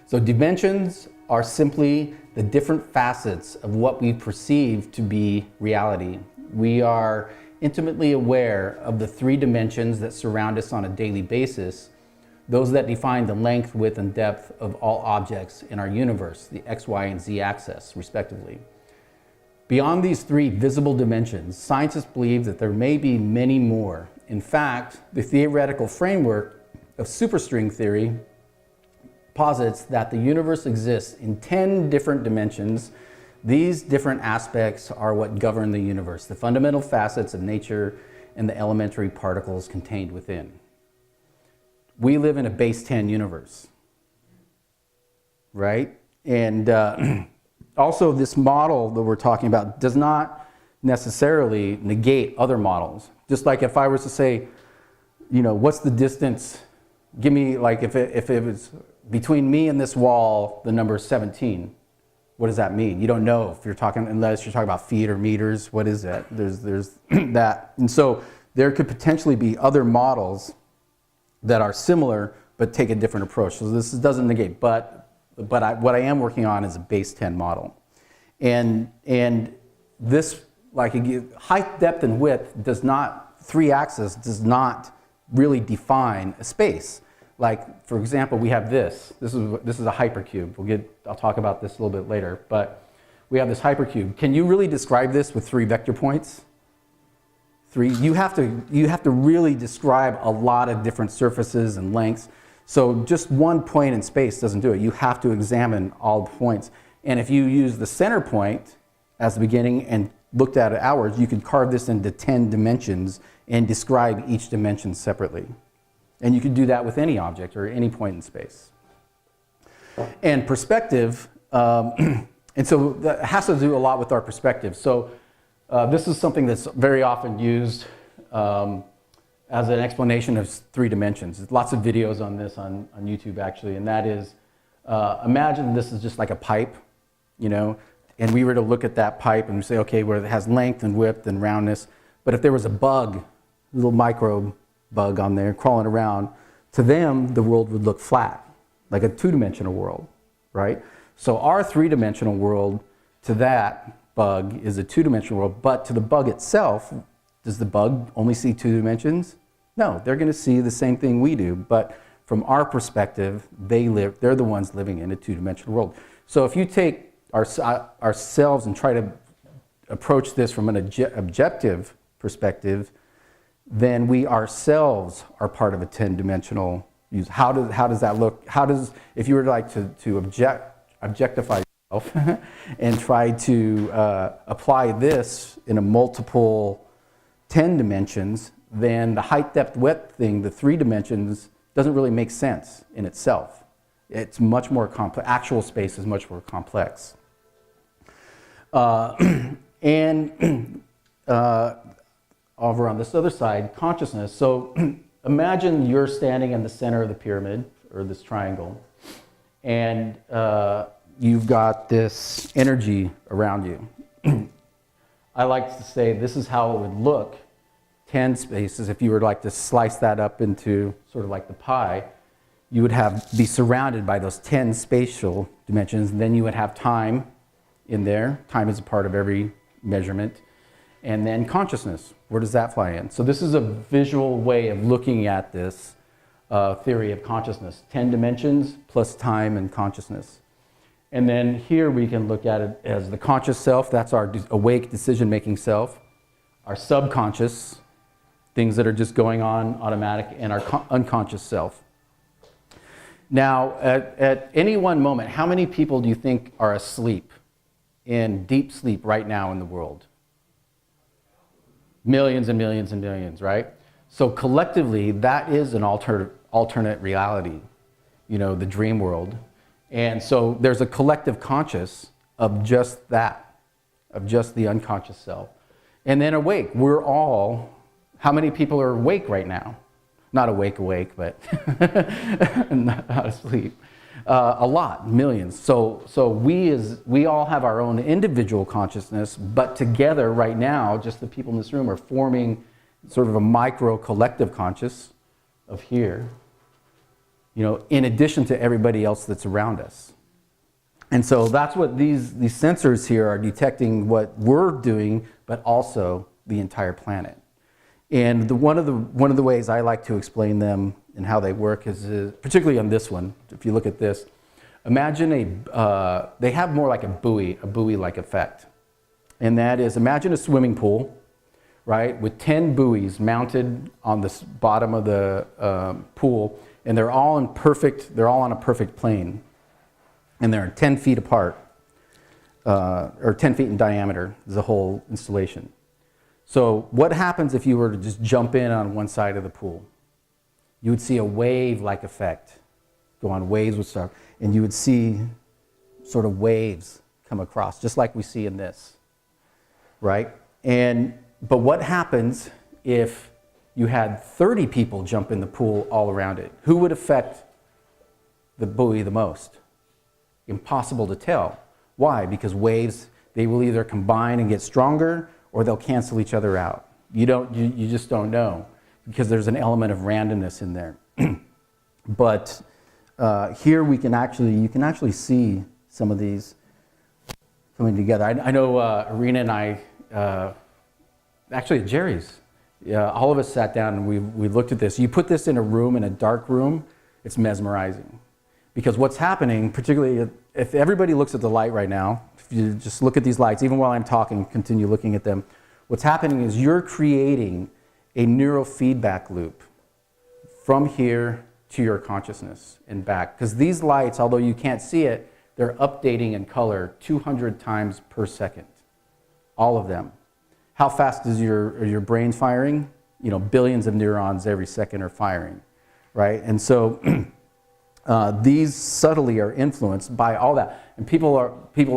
So dimensions are simply the different facets of what we perceive to be reality. We are intimately aware of the three dimensions that surround us on a daily basis, those that define the length, width, and depth of all objects in our universe, the X, Y, and Z axis, respectively. Beyond these three visible dimensions, scientists believe that there may be many more. In fact, the theoretical framework of superstring theory posits that the universe exists in 10 different dimensions. These different aspects are what govern the universe, the fundamental facets of nature and the elementary particles contained within. We live in a base 10 universe, right? And also this model that we're talking about does not necessarily negate other models. Just like if I was to say, you know, what's the distance? Give me, like, if it was between me and this wall, the number is 17. What does that mean? You don't know if you're talking, unless you're talking about feet or meters. What is that? There's that. And so there could potentially be other models that are similar but take a different approach. So this doesn't negate, but what I am working on is a base 10 model. And this, like, height, depth, and width does not, three axes does not really define a space. Like, for example, we have this. This is a hypercube. I'll talk about this a little bit later, but we have this hypercube. Can you really describe this with 3 vector points? 3. You have to really describe a lot of different surfaces and lengths. So just one point in space doesn't do it. You have to examine all the points. And if you use the center point as the beginning and looked at it outwards, you could carve this into 10 dimensions and describe each dimension separately. And you could do that with any object or any point in space. And perspective, and so that has to do a lot with our perspective. So this is something that's very often used as an explanation of 3 dimensions. There's lots of videos on this on YouTube, actually, and that is, imagine this is just like a pipe, you know, and we were to look at that pipe and say, okay, where it has length and width and roundness, but if there was a bug, a little microbe bug on there crawling around, to them, the world would look flat, like a 2-dimensional world, right? So our 3-dimensional world to that bug is a 2-dimensional world, but to the bug itself, does the bug only see 2 dimensions? No, they're going to see the same thing we do, but from our perspective, they're the ones living in a 2-dimensional world. So if you take ourselves and try to approach this from an objective perspective, then we ourselves are part of a 10-dimensional use. How does that look? If you were like to objectify yourself and try to apply this in a multiple 10 dimensions, then the height, depth, width thing, the 3 dimensions, doesn't really make sense in itself. It's much more complex. Actual space is much more complex. Over on this other side, consciousness. So imagine you're standing in the center of the pyramid, or this triangle, and you've got this energy around you. I like to say this is how it would look, 10 spaces, if you were like to slice that up into sort of like the pie. You would be surrounded by those 10 spatial dimensions, and then you would have time in there. Time is a part of every measurement. And then consciousness, where does that fly in? So this is a visual way of looking at this theory of consciousness. 10 dimensions plus time and consciousness. And then here we can look at it as the conscious self. That's our awake decision-making self. Our subconscious, things that are just going on automatic, and our unconscious self. Now, at any one moment, how many people do you think are asleep, in deep sleep right now in the world? Millions and millions and millions, right? So collectively, that is an alternate reality, you know, the dream world. And so there's a collective conscious of just that, of just the unconscious self. And then awake, we're all, how many people are awake right now? Not awake, but not asleep. A lot, millions. So we all have our own individual consciousness, but together right now, just the people in this room are forming sort of a micro collective conscious of here, you know, in addition to everybody else that's around us. And so that's what these sensors here are detecting, what we're doing, but also the entire planet. And one of the ways I like to explain them and how they work is particularly on this one. If you look at this, imagine they have more like a buoy-like effect. And that is, imagine a swimming pool, right, with 10 buoys mounted on the bottom of the pool, and they're all on a perfect plane, and they're 10 feet apart, or 10 feet in diameter is the whole installation. So what happens if you were to just jump in on one side of the pool? You would see a wave-like effect, go on waves with stuff, and you would see sort of waves come across, just like we see in this, right? But what happens if you had 30 people jump in the pool all around it? Who would affect the buoy the most? Impossible to tell. Why? Because waves, they will either combine and get stronger, or they'll cancel each other out. You just don't know, because there's an element of randomness in there. But here you can actually see some of these coming together. I know Irina and I, actually at Jerry's, all of us sat down and we looked at this. You put this in a room, in a dark room, it's mesmerizing. Because what's happening, particularly if everybody looks at the light right now, if you just look at these lights, even while I'm talking, continue looking at them, what's happening is you're creating a neurofeedback loop from here to your consciousness and back. Because these lights, although you can't see it, they're updating in color 200 times per second. All of them. How fast is your brain firing? You know, billions of neurons every second are firing, right? And so these subtly are influenced by all that. And people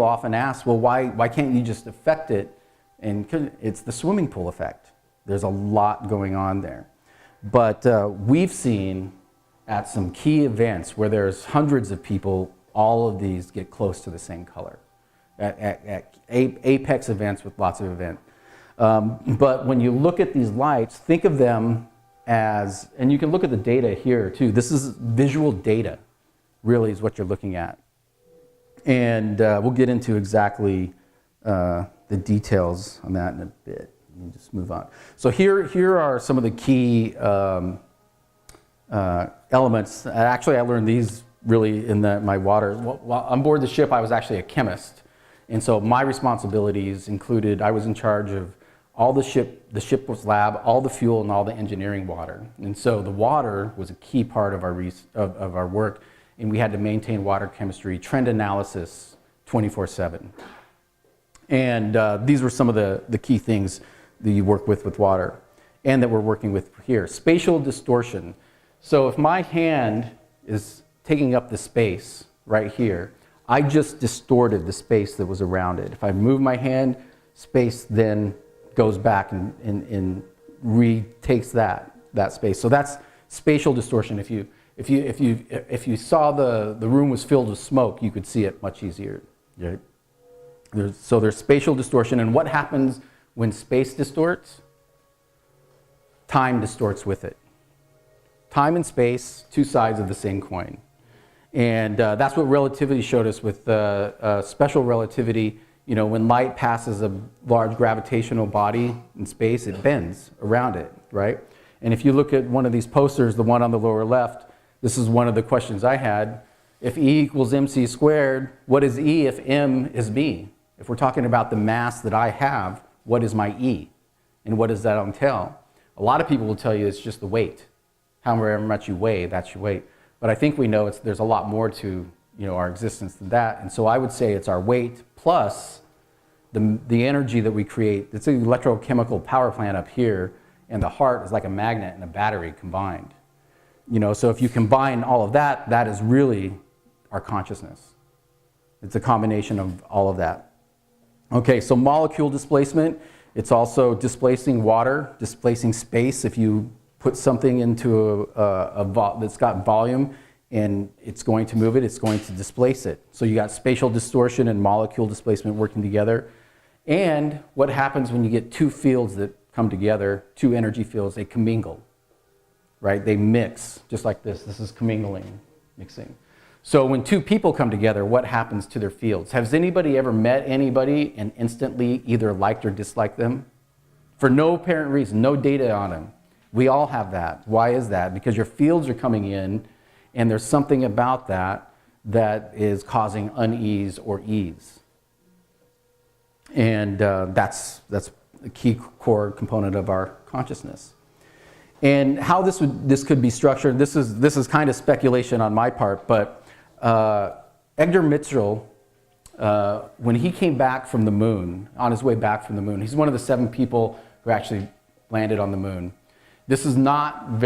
often ask, well, why can't you just affect it? And it's the swimming pool effect. There's a lot going on there. But we've seen at some key events where there's hundreds of people, all of these get close to the same color. At apex events with lots of events. But when you look at these lights, think of them as, and you can look at the data here too. This is visual data, really, is what you're looking at. And we'll get into exactly the details on that in a bit. Let me just move on. So here are some of the key elements. Actually, I learned these really in my water. While on board the ship, I was actually a chemist. And so my responsibilities included, I was in charge of all the ship's lab, all the fuel, and all the engineering water. And so the water was a key part of our work, and we had to maintain water chemistry, trend analysis, 24/7. And these were some of the key things that you work with water, and that we're working with here. Spatial distortion. So if my hand is taking up the space right here, I just distorted the space that was around it. If I move my hand, space then goes back and retakes that space. So that's spatial distortion. If you saw the room was filled with smoke, you could see it much easier. Right? So there's spatial distortion, and what happens when space distorts? Time distorts with it. Time and space, two sides of the same coin. And that's what relativity showed us with special relativity. You know, when light passes a large gravitational body in space, it bends around it, right? And if you look at one of these posters, the one on the lower left, this is one of the questions I had. If E equals mc squared, what is E if m is b? If we're talking about the mass that I have, what is my E? And what does that entail? A lot of people will tell you it's just the weight. However much you weigh, that's your weight. But I think we know there's a lot more to our existence than that. And so I would say it's our weight plus the energy that we create. It's an electrochemical power plant up here, and the heart is like a magnet and a battery combined. So if you combine all of that, that is really our consciousness. It's a combination of all of that. Okay, so molecule displacement, it's also displacing water, displacing space. If you put something into that's got volume and it's going to move it, it's going to displace it. So you got spatial distortion and molecule displacement working together. And what happens when you get two fields that come together, two energy fields, they commingle, right? They mix, just like this. This is commingling, mixing. So when two people come together, what happens to their fields? Has anybody ever met anybody and instantly either liked or disliked them? For no apparent reason, no data on them. We all have that. Why is that? Because your fields are coming in and there's something about that that is causing unease or ease. And that's a key core component of our consciousness. And how this could be structured, this is kind of speculation on my part, but Edgar Mitchell, when he came back from the moon, on his way back from the moon, he's one of the 7 people who actually landed on the moon. This is not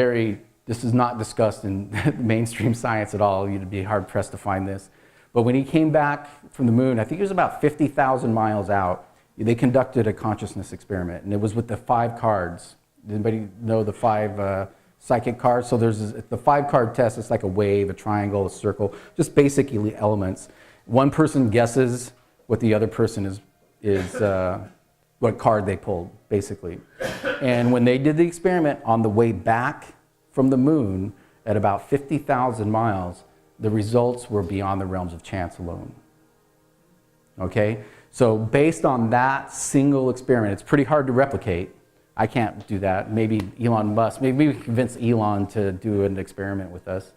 discussed in mainstream science at all. You'd be hard pressed to find this. But when he came back from the moon, I think it was about 50,000 miles out, they conducted a consciousness experiment, and it was with the 5 cards. Does anybody know the 5 psychic cards? So there's the 5-card test. It's like a wave, a triangle, a circle, just basically elements. One person guesses what the other person is what card they pulled, basically. And when they did the experiment on the way back from the moon at about 50,000 miles, the results were beyond the realms of chance alone. Okay? So based on that single experiment, it's pretty hard to replicate. I can't do that. Maybe Elon Musk, maybe we can convince Elon to do an experiment with us.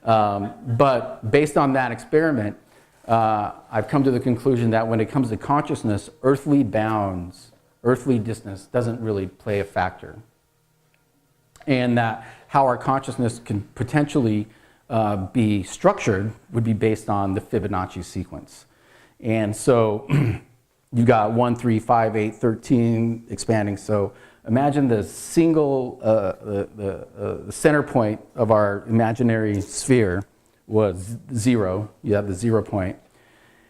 But based on that experiment, I've come to the conclusion that when it comes to consciousness, earthly bounds, earthly distance doesn't really play a factor. And that how our consciousness can potentially be structured would be based on the Fibonacci sequence. And so you got 1, 3, 5, 8, 13 expanding. So imagine the single, the center point of our imaginary sphere was 0. You have the 0 point.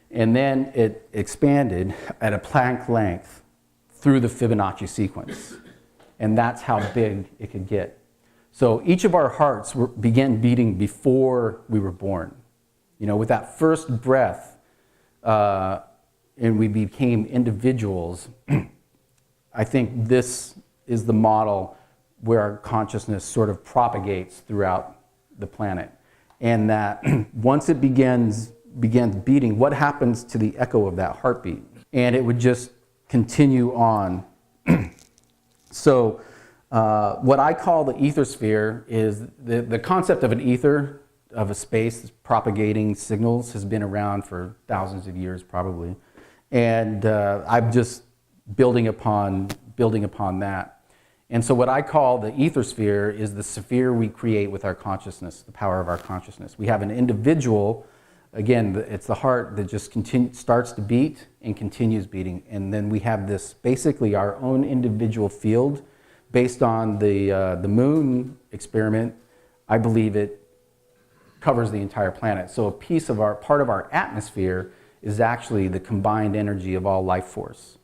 And then it expanded at a Planck length through the Fibonacci sequence. And that's how big it could get. So each of our hearts began beating before we were born. With that first breath, and we became individuals, I think this is the model where our consciousness sort of propagates throughout the planet. And that once it begins beating, what happens to the echo of that heartbeat? And it would just continue on. So what I call the ether sphere is the concept of an ether, of a space propagating signals, has been around for thousands of years probably. And I'm just building upon that. And so what I call the ether sphere is the sphere we create with our consciousness, the power of our consciousness. We have an individual, again, it's the heart that just starts to beat and continues beating. And then we have this, basically our own individual field based on the moon experiment. I believe it covers the entire planet. So part of our atmosphere is actually the combined energy of all life force,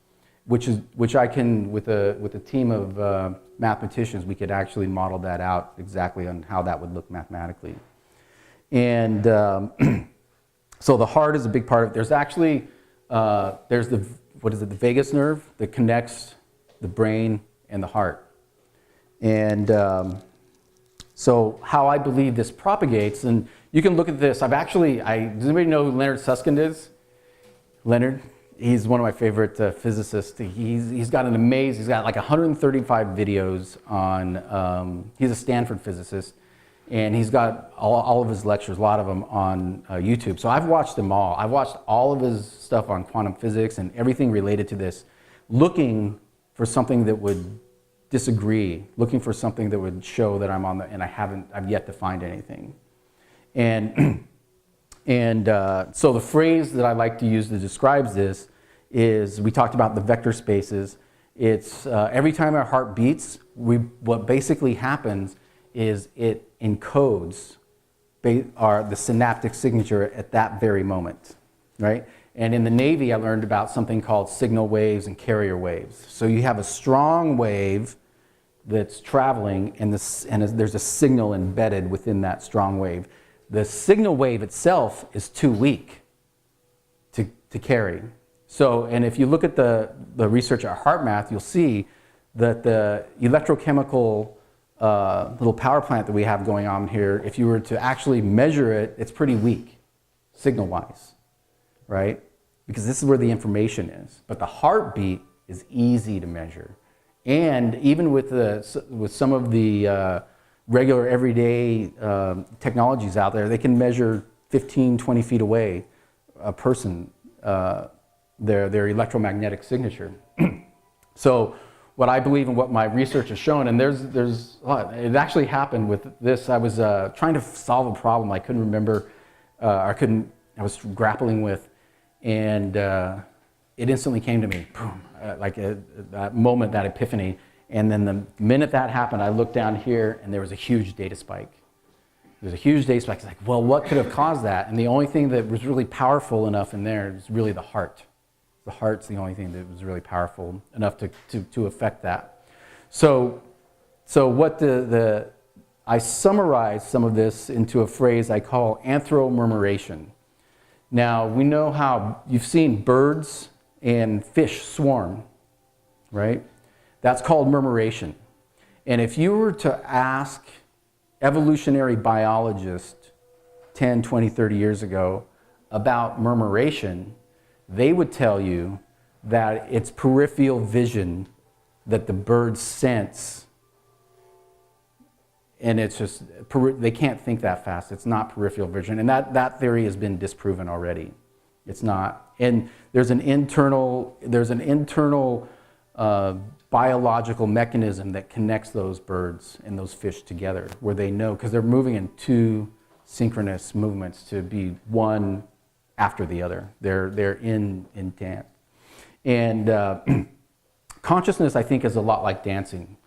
which I can, with a team of mathematicians, we could actually model that out exactly on how that would look mathematically. And so the heart is a big part of it. There's actually, there's the vagus nerve that connects the brain and the heart. And so how I believe this propagates, and you can look at this. Does anybody know who Leonard Susskind is? Leonard, he's one of my favorite physicists. He's got like 135 videos on, he's a Stanford physicist, And he's got all of his lectures, a lot of them on YouTube. So I've watched them all. I've watched all of his stuff on quantum physics and everything related to this, looking for something that would disagree, looking for something that would show that I'm on the, and I've yet to find anything. And, so the phrase that I like to use that describes this is, we talked about the vector spaces. It's every time our heart beats, what basically happens is it encodes the synaptic signature at that very moment, right? And in the Navy, I learned about something called signal waves and carrier waves. So you have a strong wave that's traveling, and there's a signal embedded within that strong wave. The signal wave itself is too weak to carry. So, and if you look at the research at HeartMath, you'll see that the electrochemical little power plant that we have going on here, if you were to actually measure it, it's pretty weak, signal-wise, right? Because this is where the information is. But the heartbeat is easy to measure. And even with some of the regular everyday technologies out there, they can measure 15, 20 feet away a person, their electromagnetic signature. So what I believe and what my research has shown, and it actually happened with this. I was trying to solve a problem I couldn't remember, I was grappling with, and it instantly came to me, boom, like that moment, that epiphany. And then the minute that happened, I looked down here and there was a huge data spike. There's a huge data spike. It's like, well, what could have caused that? And the only thing that was really powerful enough in there is really the heart. The heart's the only thing that was really powerful enough to affect that. So what I summarized some of this into a phrase I call anthromurmuration. Now, we know how you've seen birds and fish swarm, right? That's called murmuration. And if you were to ask evolutionary biologists 10, 20, 30 years ago about murmuration, they would tell you that it's peripheral vision that the birds sense, and it's just, they can't think that fast. It's not peripheral vision, and that theory has been disproven already. It's not. And there's an internal biological mechanism that connects those birds and those fish together, where they know, because they're moving in two synchronous movements to be one after the other. They're in dance. And consciousness, I think, is a lot like dancing.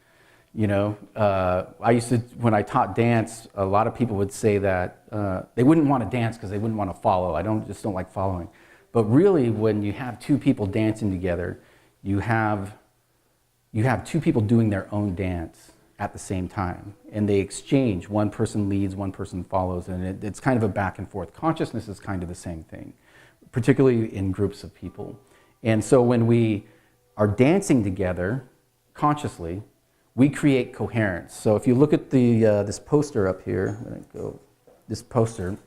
You know, I used to, when I taught dance, a lot of people would say that they wouldn't want to dance because they wouldn't want to follow. I just don't like following. But really, when you have two people dancing together, you have two people doing their own dance at the same time, and they exchange. One person leads, one person follows, and it's kind of a back and forth. Consciousness is kind of the same thing, particularly in groups of people. And so when we are dancing together consciously, we create coherence. So if you look at this poster up here, this poster,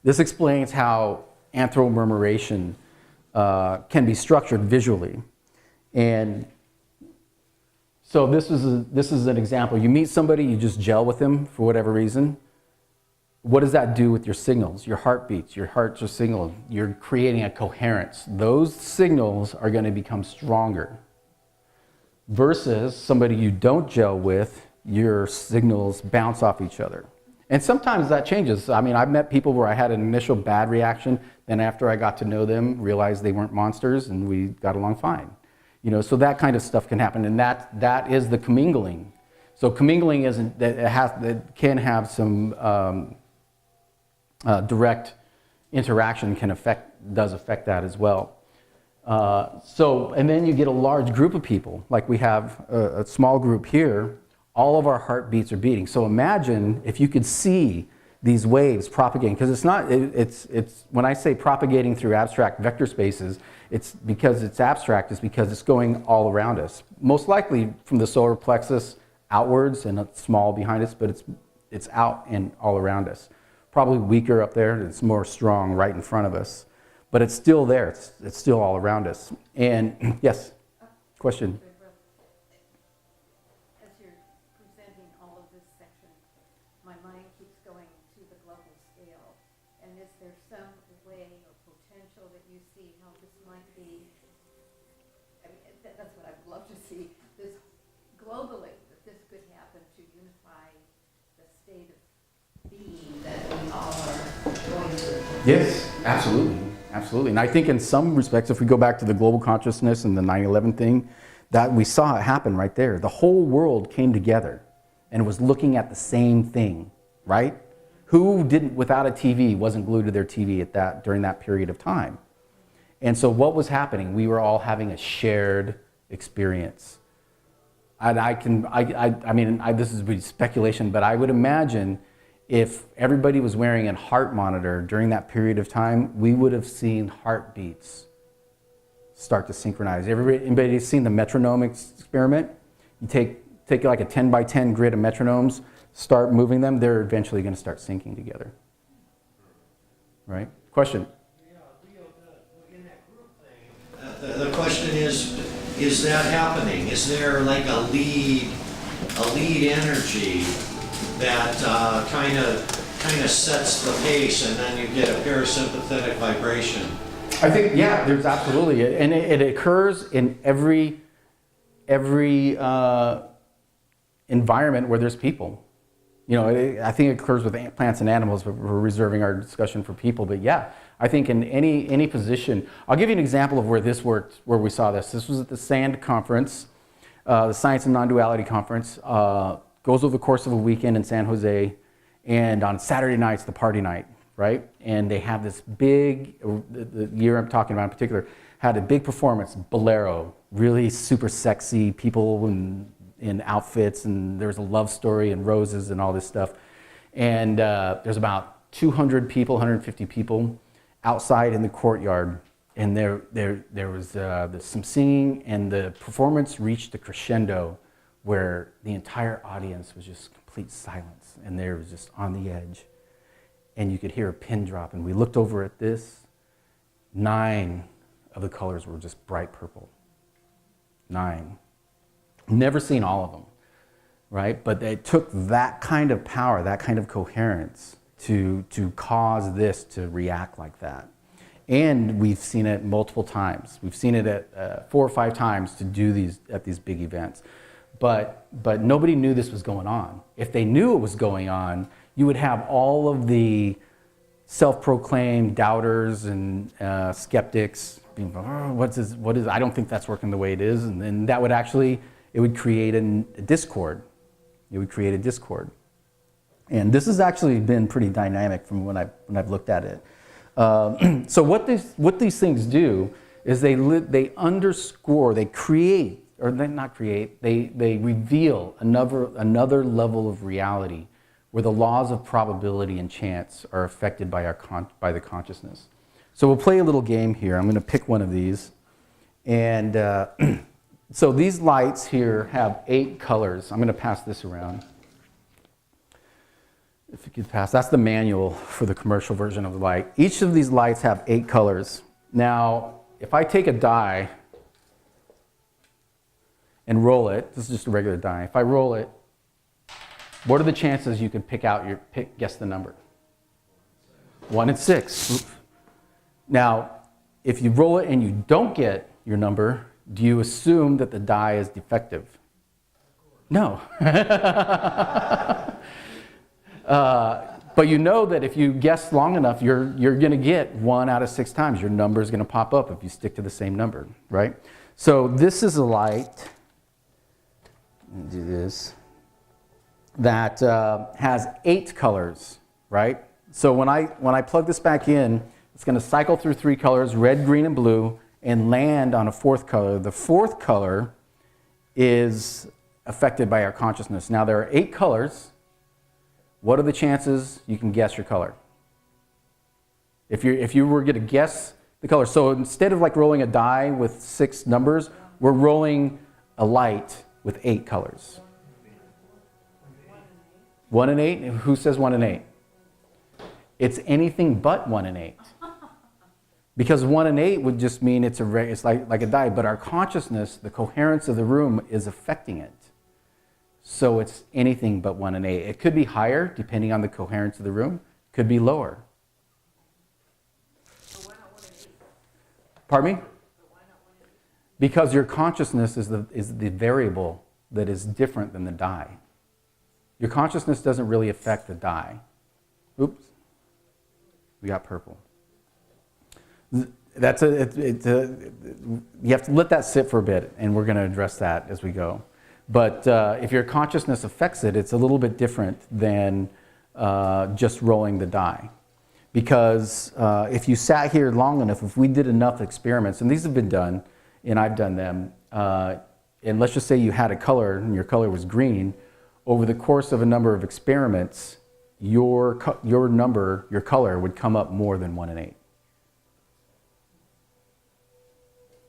this explains how anthromurmuration can be structured visually. And so this is an example. You meet somebody, you just gel with them for whatever reason. What does that do with your signals, your heartbeats? Your heart's a signal. You're creating a coherence. Those signals are going to become stronger. Versus somebody you don't gel with, your signals bounce off each other. And sometimes that changes. I mean, I've met people where I had an initial bad reaction, then after I got to know them, realized they weren't monsters, and we got along fine. You know, so that kind of stuff can happen, and that is the commingling. So commingling isn't that can have some direct interaction does affect that as well. And then you get a large group of people, like we have a small group here. All of our heartbeats are beating. So imagine if you could see these waves propagating, because it's when I say propagating through abstract vector spaces, it's because it's abstract, it's because it's going all around us. Most likely from the solar plexus outwards and small behind us, but it's out and all around us. Probably weaker up there, it's more strong right in front of us. But it's still there, it's still all around us. And yes, question? As you're presenting all of this section, And is there some way or potential that you see how this might be, I mean, that's what I'd love to see, this globally, that this could happen to unify the state of being that we all are going through? Yes, absolutely, absolutely. And I think in some respects, if we go back to the global consciousness and the 9/11 thing, that we saw it happen right there. The whole world came together and was looking at the same thing, right? Who didn't, without a TV, wasn't glued to their TV during that period of time? And so what was happening? We were all having a shared experience. And this is speculation, but I would imagine if everybody was wearing a heart monitor during that period of time, we would have seen heartbeats start to synchronize. Anybody seen the metronome experiment? You take like a 10 by 10 grid of metronomes, start moving them, they're eventually going to start syncing together. Right? Question? Yeah, Leo, in that group thing, the question is that happening? Is there like a lead energy that kind of sets the pace, and then you get a parasympathetic vibration? I think, yeah, there's absolutely, and it occurs in every environment where there's people. You know, I think it occurs with plants and animals, but we're reserving our discussion for people. But yeah, I think in any position, I'll give you an example of where this worked, where we saw this. This was at the SAND conference, the Science and Non-Duality conference. Goes over the course of a weekend in San Jose, and on Saturday night's the party night, right? And they have this big, the year I'm talking about in particular, had a big performance, bolero, really super sexy, people in outfits, and there's a love story and roses and all this stuff. And there's about 200 people, 150 people outside in the courtyard, and there was some singing, and the performance reached a crescendo where the entire audience was just complete silence, and they was just on the edge. And you could hear a pin drop, and we looked over at this. 9 of the colors were just bright purple. 9. Never seen all of them, right? But it took that kind of power, that kind of coherence to cause this to react like that. And we've seen it multiple times. We've seen it at 4 or 5 times to do these at these big events. But nobody knew this was going on. If they knew it was going on, you would have all of the self-proclaimed doubters and skeptics being, oh, what is, I don't think that's working the way it is. And then that would actually, it would create a discord. It would create a discord. And this has actually been pretty dynamic from when I've looked at it. So what these things do is they underscore, they create, or they not create, they reveal another level of reality where the laws of probability and chance are affected by the consciousness. So we'll play a little game here. I'm going to pick one of these. And so these lights here have 8 colors. I'm going to pass this around. If you could pass, that's the manual for the commercial version of the light. Each of these lights have 8 colors. Now, if I take a die and roll it, this is just a regular die. If I roll it, what are the chances you can guess the number? 1 in 6. Oops. Now, if you roll it and you don't get your number, do you assume that the die is defective? No. But you know that if you guess long enough, you're going to get 1 out of 6 times. Your number is going to pop up if you stick to the same number, right? So this is a light. Let me do this. That has 8 colors, right? So when I plug this back in, it's going to cycle through 3 colors, red, green, and blue, and land on a 4th color. The 4th color is affected by our consciousness. Now there are 8 colors. What are the chances you can guess your color? If you were going to guess the color, so instead of like rolling a die with 6 numbers, we're rolling a light with 8 colors. 1 and 8? Who says 1 and 8? It's anything but 1 and 8. Because 1 and 8 would just mean it's like a die, but our consciousness, the coherence of the room is affecting it. So it's anything but 1 and 8. It could be higher depending on the coherence of the room, could be lower. Pardon me? Because your consciousness is the variable that is different than the die. Your consciousness doesn't really affect the die. Oops. We got purple. You have to let that sit for a bit, and we're going to address that as we go. But if your consciousness affects it, it's a little bit different than just rolling the die. Because if you sat here long enough, if we did enough experiments, and these have been done, and I've done them, and let's just say you had a color and your color was green, over the course of a number of experiments, your color would come up more than 1 in 8.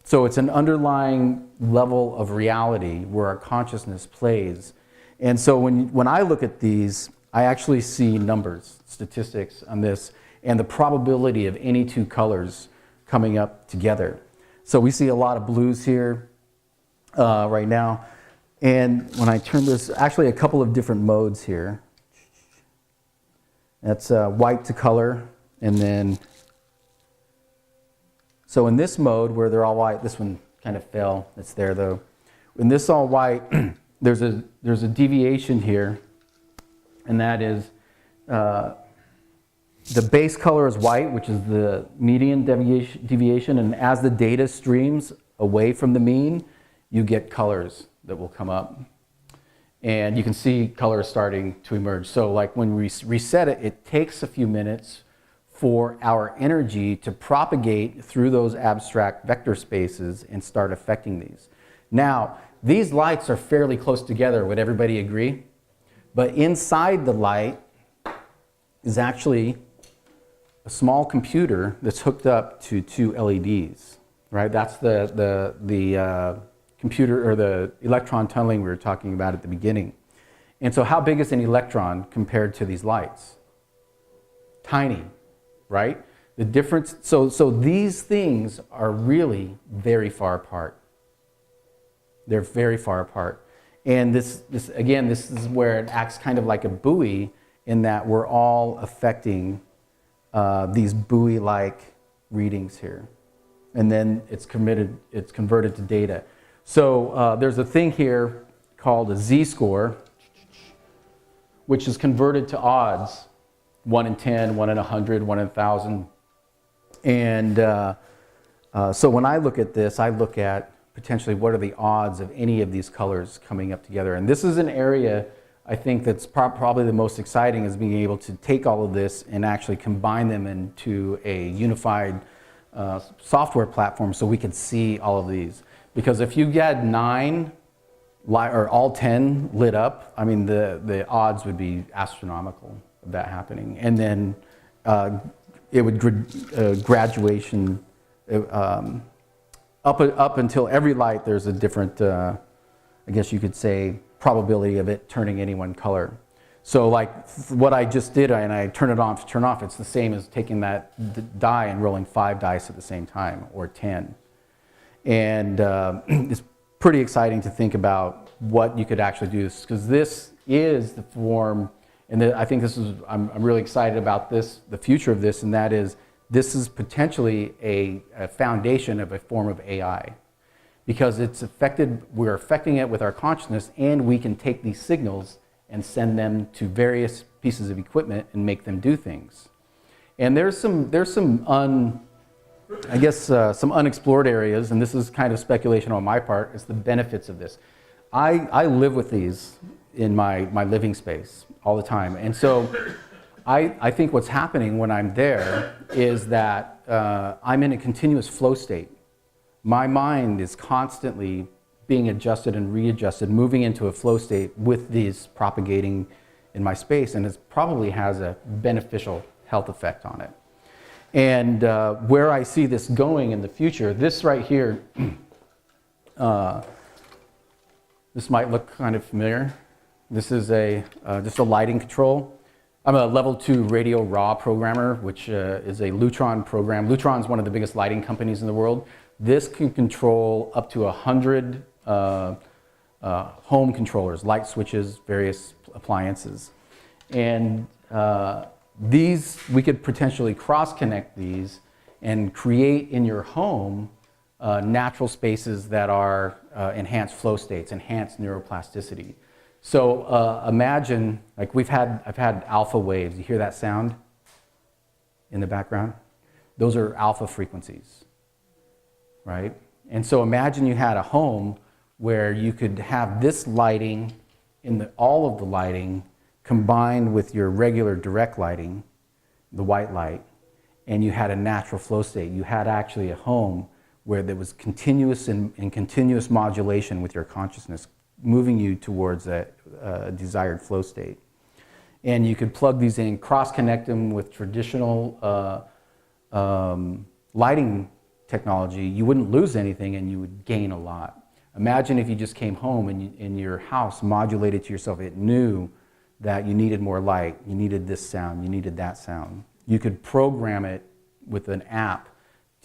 So it's an underlying level of reality where our consciousness plays. And so when I look at these, I actually see numbers, statistics on this, and the probability of any two colors coming up together. So we see a lot of blues here right now. And when I turn this, actually a couple of different modes here. That's white to color, and then, so in this mode where they're all white, this one kind of fell, it's there though. In this all white, there's a deviation here, and that is the base color is white, which is the median deviation, and as the data streams away from the mean, you get colors that will come up. And you can see colors starting to emerge. So like when we reset it, it takes a few minutes for our energy to propagate through those abstract vector spaces and start affecting these. Now, these lights are fairly close together, would everybody agree? But inside the light is actually a small computer that's hooked up to 2 LEDs, right? That's the computer, or the electron tunneling we were talking about at the beginning. And so how big is an electron compared to these lights? Tiny, right? The difference, so these things are really very far apart. They're very far apart. And this again, this is where it acts kind of like a buoy, in that we're all affecting these buoy-like readings here. And then it's converted to data. So there's a thing here called a z-score, which is converted to odds, 1 in 10, 1 in 100, 1 in 1,000. And so when I look at this, I look at potentially what are the odds of any of these colors coming up together. And this is an area I think that's probably the most exciting, is being able to take all of this and actually combine them into a unified software platform so we can see all of these. Because if you get 9 or all 10 lit up, I mean, the odds would be astronomical of that happening. And then it would graduation up until every light, there's a different, I guess you could say, probability of it turning any one color. So like what I just did, and I turn it on to turn off, it's the same as taking that die and rolling 5 dice at the same time, or 10. And it's pretty exciting to think about what you could actually do, because this is the form, and I think this is, I'm really excited about this, the future of this, and that is, this is potentially a foundation of a form of AI. Because we're affecting it with our consciousness, and we can take these signals and send them to various pieces of equipment and make them do things. And there's some unexplored areas, and this is kind of speculation on my part, is the benefits of this. I live with these in my living space all the time. And so I think what's happening when I'm there is that I'm in a continuous flow state. My mind is constantly being adjusted and readjusted, moving into a flow state with these propagating in my space, and it probably has a beneficial health effect on it. And where I see this going in the future, this right here, this might look kind of familiar. This is just a lighting control. I'm a level 2 radio raw programmer, which is a Lutron program. Lutron is one of the biggest lighting companies in the world. This can control up to 100 home controllers, light switches, various appliances. And these, we could potentially cross-connect these and create in your home natural spaces that are enhanced flow states, enhanced neuroplasticity. So imagine, like I've had alpha waves. You hear that sound in the background? Those are alpha frequencies, right? And so imagine you had a home where you could have this lighting, all of the lighting, combined with your regular direct lighting, the white light, and you had a natural flow state. You had actually a home where there was continuous and continuous modulation with your consciousness, moving you towards a desired flow state. And you could plug these in, cross-connect them with traditional lighting technology. You wouldn't lose anything and you would gain a lot. Imagine if you just came home and your house modulated to yourself. It knew that you needed more light, you needed this sound, you needed that sound. You could program it with an app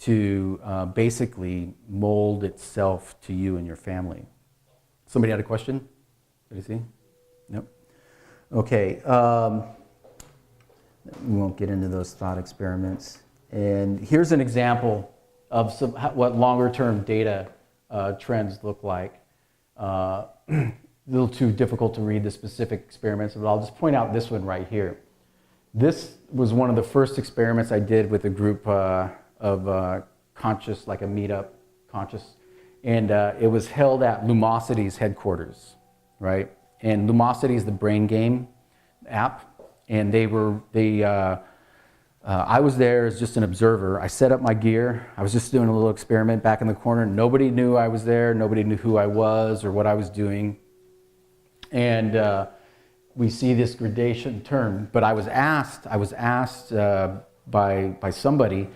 to basically mold itself to you and your family. Somebody had a question? Did you see? Nope. Okay. We won't get into those thought experiments. And here's an example of what longer-term data trends look like. A little too difficult to read the specific experiments, but I'll just point out this one right here. This was one of the first experiments I did with a group of conscious, like a meetup conscious, and it was held at Lumosity's headquarters, right? And Lumosity is the brain game app, and I was there as just an observer. I set up my gear. I was just doing a little experiment back in the corner. Nobody knew I was there. Nobody knew who I was or what I was doing. And we see this gradation term. But I was asked by somebody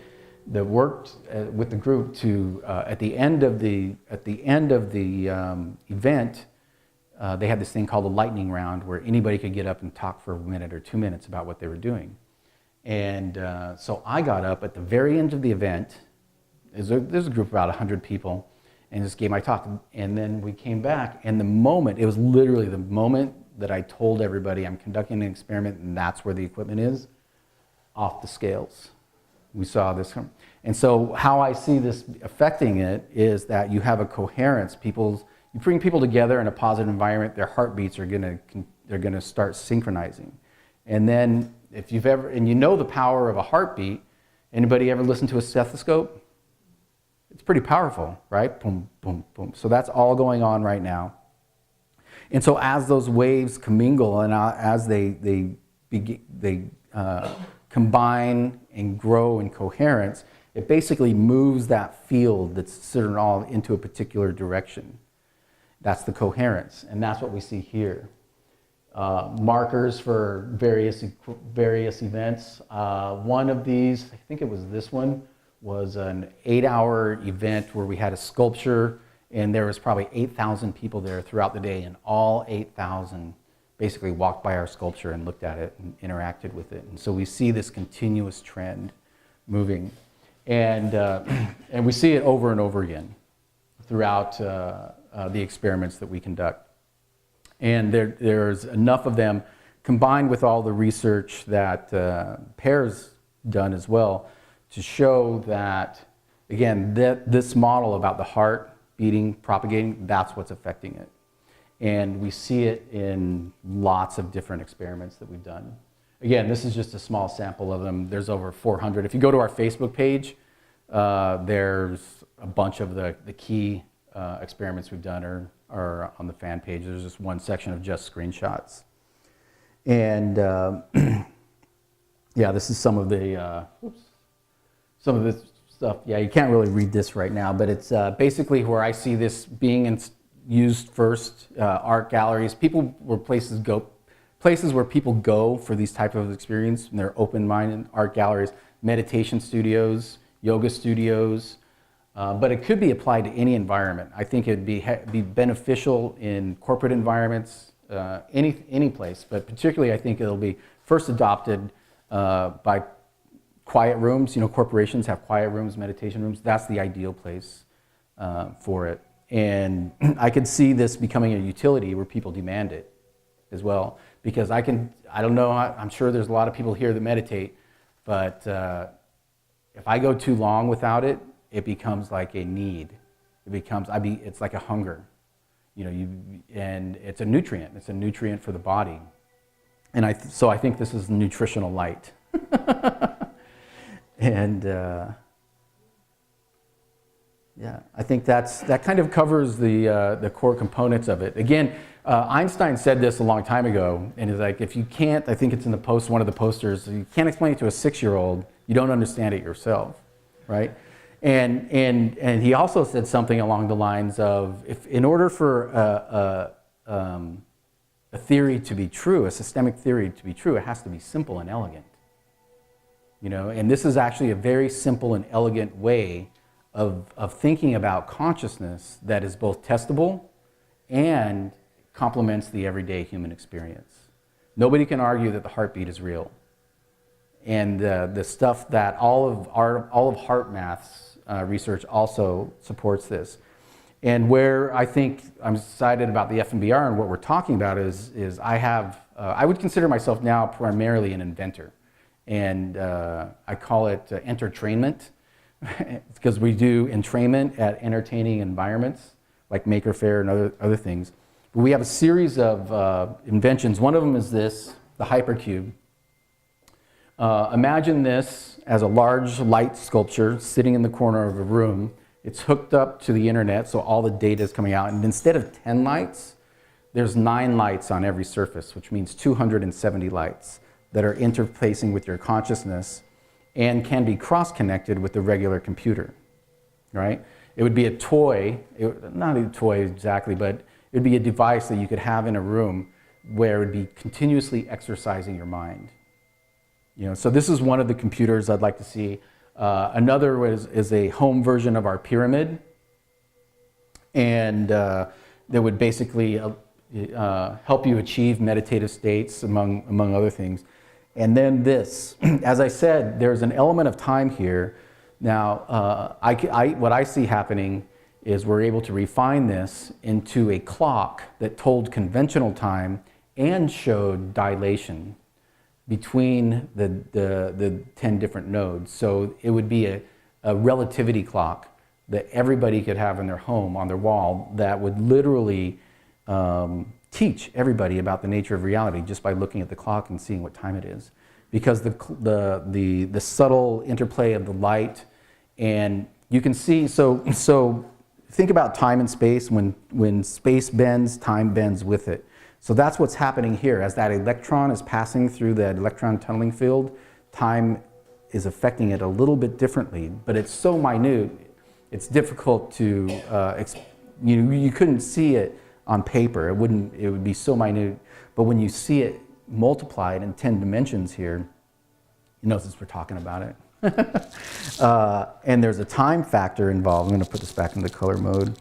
that worked with the group to at the end of the event, they had this thing called a lightning round where anybody could get up and talk for a minute or 2 minutes about what they were doing. And so I got up at the very end of the event. There's a group of about 100 people, and just gave my talk. And then we came back, and it was literally the moment that I told everybody I'm conducting an experiment, and that's where the equipment is, off the scales. We saw this. And so how I see this affecting it is that you have a coherence. You bring people together in a positive environment, their heartbeats are gonna start synchronizing. And then if you've ever, and you know the power of a heartbeat, anybody ever listen to a stethoscope? It's pretty powerful, right? Boom, boom, boom. So that's all going on right now. And so as those waves commingle and as they combine and grow in coherence, it basically moves that field that's sitting all into a particular direction. That's the coherence, and that's what we see here. Markers for various events. One of these, I think it was this one, was an 8-hour event where we had a sculpture, and there was probably 8,000 people there throughout the day, and all 8,000 basically walked by our sculpture and looked at it and interacted with it. And so we see this continuous trend moving, and we see it over and over again throughout the experiments that we conduct. And there's enough of them, combined with all the research that Pear's done as well, to show that, again, this model about the heart beating, propagating, that's what's affecting it. And we see it in lots of different experiments that we've done. Again, this is just a small sample of them. There's over 400. If you go to our Facebook page, there's a bunch of the key experiments we've done are on the fan page. There's just one section of just screenshots. And yeah, this is some of the stuff. Yeah, you can't really read this right now, but it's basically where I see this being used first. Art galleries, places where people go for these type of experience, and they're open-minded. Art galleries, meditation studios, yoga studios. But it could be applied to any environment. I think it'd be beneficial in corporate environments, any place. But particularly, I think it'll be first adopted by quiet rooms. You know, corporations have quiet rooms, meditation rooms. That's the ideal place for it. And I could see this becoming a utility where people demand it as well. Because I don't know, I'm sure there's a lot of people here that meditate, but if I go too long without it, it becomes like a need. It's like a hunger. And it's a nutrient. It's a nutrient for the body. And so I think this is nutritional light. And yeah, I think that kind of covers the core components of it. Again, Einstein said this a long time ago, and he's like, if you can't, I think it's in the post, one of the posters, you can't explain it to a 6-year-old, you don't understand it yourself, right? And he also said something along the lines of, if in order for a theory to be true, a systemic theory to be true, it has to be simple and elegant. And this is actually a very simple and elegant way of thinking about consciousness that is both testable and complements the everyday human experience. Nobody can argue that the heartbeat is real. And the stuff that all of heart math's research also supports this. And where I think I'm excited about the FMBR and what we're talking about is I would consider myself now primarily an inventor. And I call it entertainment, because we do entrainment at entertaining environments like Maker Faire and other things. But we have a series of inventions. One of them is this, the hypercube. Imagine this as a large light sculpture sitting in the corner of a room. It's hooked up to the internet, so all the data is coming out. And instead of 10 lights, there's 9 lights on every surface, which means 270 lights that are interfacing with your consciousness and can be cross-connected with the regular computer, right? It would be a toy, not a toy exactly, but it would be a device that you could have in a room where it would be continuously exercising your mind. So this is one of the computers I'd like to see. Another is a home version of our pyramid, and that would basically help you achieve meditative states, among other things. And then this, as I said, there's an element of time here. Now, what I see happening is we're able to refine this into a clock that told conventional time and showed dilation between the 10 different nodes. So it would be a relativity clock that everybody could have in their home, on their wall, that would literally teach everybody about the nature of reality just by looking at the clock and seeing what time it is. Because the subtle interplay of the light, and you can see, so think about time and space. When space bends, time bends with it. So that's what's happening here. As that electron is passing through that electron tunneling field, time is affecting it a little bit differently, but it's so minute, it's difficult to, you couldn't see it on paper. It would be so minute, but when you see it multiplied in 10 dimensions here, since we're talking about it. And there's a time factor involved. I'm going to put this back into color mode.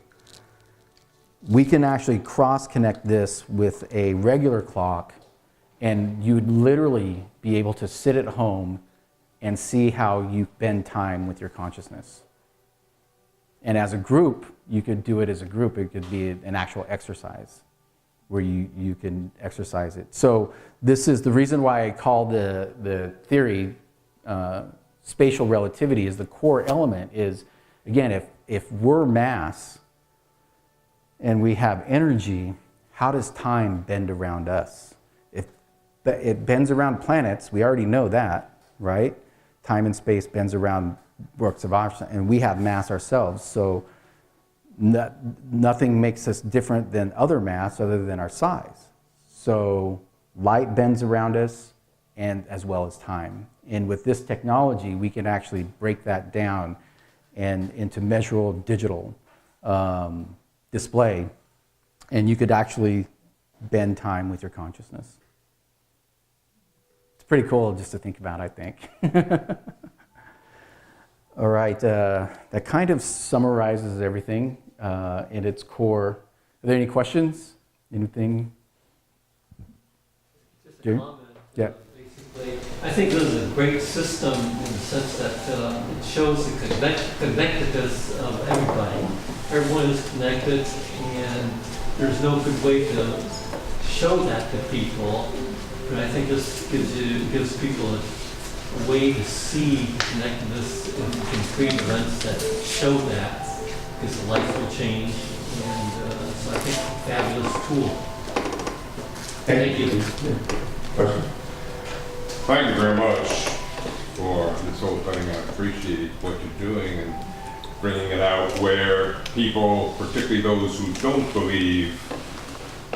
We can actually cross-connect this with a regular clock, and you'd literally be able to sit at home and see how you bend time with your consciousness. And as a group, you could do it as a group. It could be an actual exercise where you can exercise it. So this is the reason why I call the theory spatial relativity. Is the core element is, again, if we're mass and we have energy, how does time bend around us? If it bends around planets, we already know that, right? Time and space bends around works of Aslan, and we have mass ourselves. So nothing makes us different than other mass other than our size. So light bends around us, and as well as time. And with this technology, we can actually break that down and into measurable digital display, and you could actually bend time with your consciousness. It's pretty cool just to think about, I think. All right, that kind of summarizes everything in its core. Are there any questions? Anything? Just a Jerry? comment. Yeah. Basically, I think this is a great system in the sense that it shows the connectedness of everybody. Everyone is connected, and there's no good way to show that to people. But I think this gives people a way to see connectedness in discrete events that show that, because the lights will change, and so I think fabulous tool. Thank you. Question? Thank you very much for this whole thing. I appreciate what you're doing and bringing it out where people, particularly those who don't believe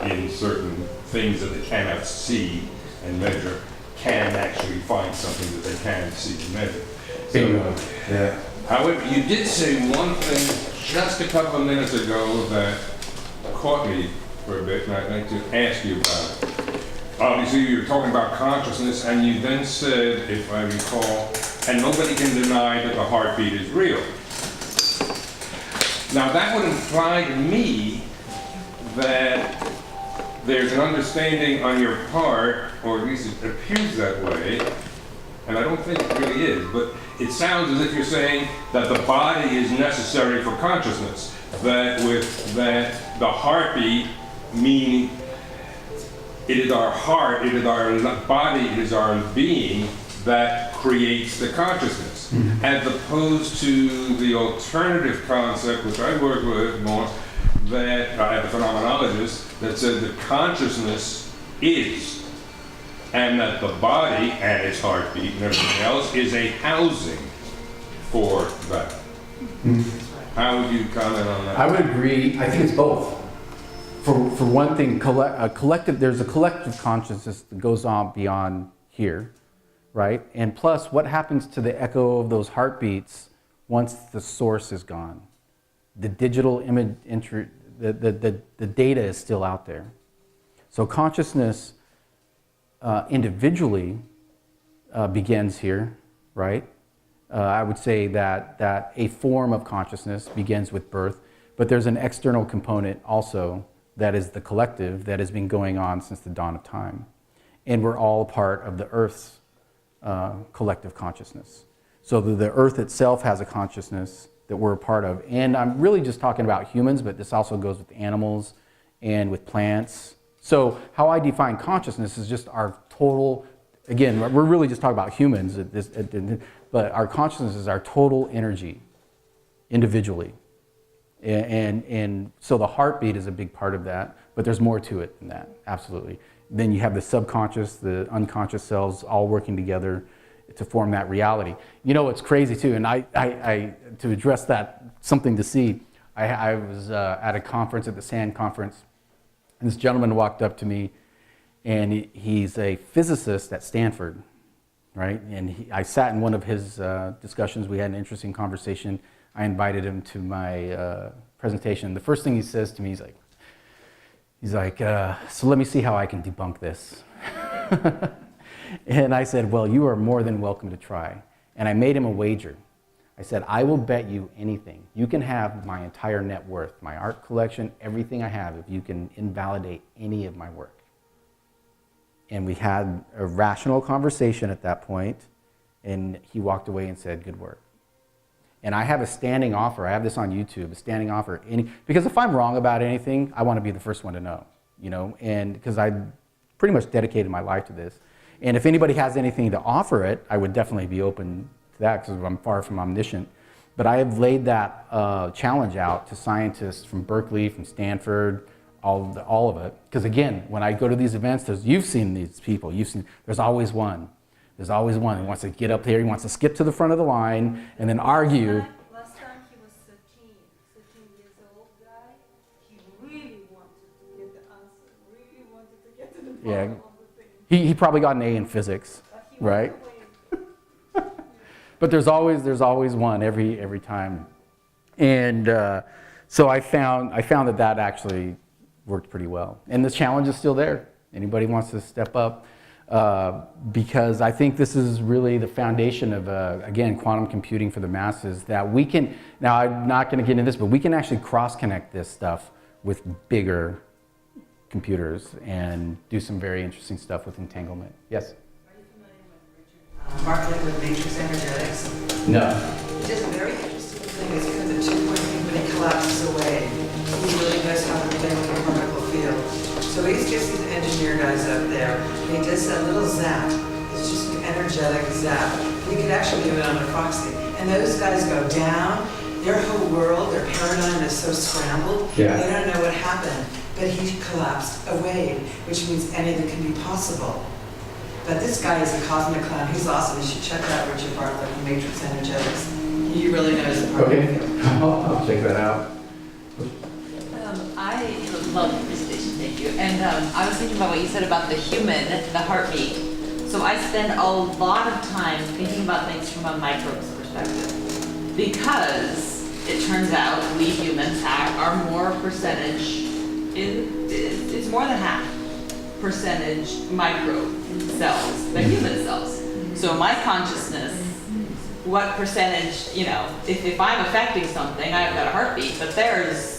in certain things that they cannot see and measure, can actually find something that they can see and measure. So, Yeah. however, you did say one thing just a couple of minutes ago that caught me for a bit, and I'd like to ask you about it. Obviously, you were talking about consciousness, and you then said, if I recall, and nobody can deny that the heartbeat is real. Now, that would imply to me that there's an understanding on your part, or at least it appears that way, and I don't think it really is, but it sounds as if you're saying that the body is necessary for consciousness, that the heartbeat, meaning it is our heart, it is our body, it is our being that creates the consciousness, as opposed to the alternative concept, which I work with more, that I have a phenomenologist that said that consciousness is, and that the body and its heartbeat and everything else is a housing for that. How would you comment on that? I would agree. I think it's both. For one thing, there's a collective consciousness that goes on beyond here, right? And plus, what happens to the echo of those heartbeats once the source is gone? The digital image entry, the data is still out there. So consciousness individually begins here, right? I would say that a form of consciousness begins with birth, but there's an external component also that is the collective that has been going on since the dawn of time. And we're all part of the Earth's collective consciousness. So the Earth itself has a consciousness that we're a part of. And I'm really just talking about humans, but this also goes with animals and with plants. So how I define consciousness is just our total, again, we're really just talking about humans, but our consciousness is our total energy individually. And so the heartbeat is a big part of that, but there's more to it than that, absolutely. Then you have the subconscious, the unconscious cells all working together to form that reality. You know what's crazy too, and I to address that, something to see, I was at a conference, at the SAND conference, and this gentleman walked up to me, and he's a physicist at Stanford, right? And I sat in one of his discussions, we had an interesting conversation. I invited him to my presentation. The first thing he says to me, he's like, so let me see how I can debunk this. And I said, well, you are more than welcome to try. And I made him a wager. I said, I will bet you anything. You can have my entire net worth, my art collection, everything I have, if you can invalidate any of my work. And we had a rational conversation at that point, and he walked away and said, good work. And I have a standing offer, I have this on YouTube, a standing offer, because if I'm wrong about anything, I want to be the first one to know, you know, and because I pretty much dedicated my life to this. And if anybody has anything to offer it, I would definitely be open to that, because I'm far from omniscient. But I have laid that challenge out to scientists from Berkeley, from Stanford, all of it. Because again, when I go to these events, you've seen these people, there's always one. There's always one who wants to get up there, he wants to skip to the front of the line and then argue. Last time he was 13 years old guy. He really wanted to get the answer, really wanted to get to the bottom of the thing. He probably got an A in physics, right? But there's always one every time. And so I found that actually worked pretty well. And the challenge is still there. Anybody wants to step up. Because I think this is really the foundation of, again, quantum computing for the masses, that we can, now I'm not going to get into this, but we can actually cross-connect this stuff with bigger computers and do some very interesting stuff with entanglement. Yes? Are you familiar with Richard Bartlett with matrix energetics? No. Just a very interesting thing is because the 2.3, when it collapses away, he really knows how to play with the particle field. So he's just these engineer guys up there, and he does that little zap. It's just an energetic zap. You could actually do it on a proxy. And those guys go down, their whole world, their paradigm is so scrambled, Yeah. they don't know what happened. But he collapsed a wave, which means anything can be possible. But this guy is a cosmic clown. He's awesome. You should check out Richard Bartlett from Matrix Energetics. He really knows the part Okay, of it. I'll check that out. I love the presentation, thank you. And I was thinking about what you said about the human, the heartbeat. So I spend a lot of time thinking about things from a microbe's perspective. Because it turns out we humans are more percentage, it's more than half percentage microbe cells than human cells. So my consciousness, what percentage, you know, if I'm affecting something, I've got a heartbeat, but there's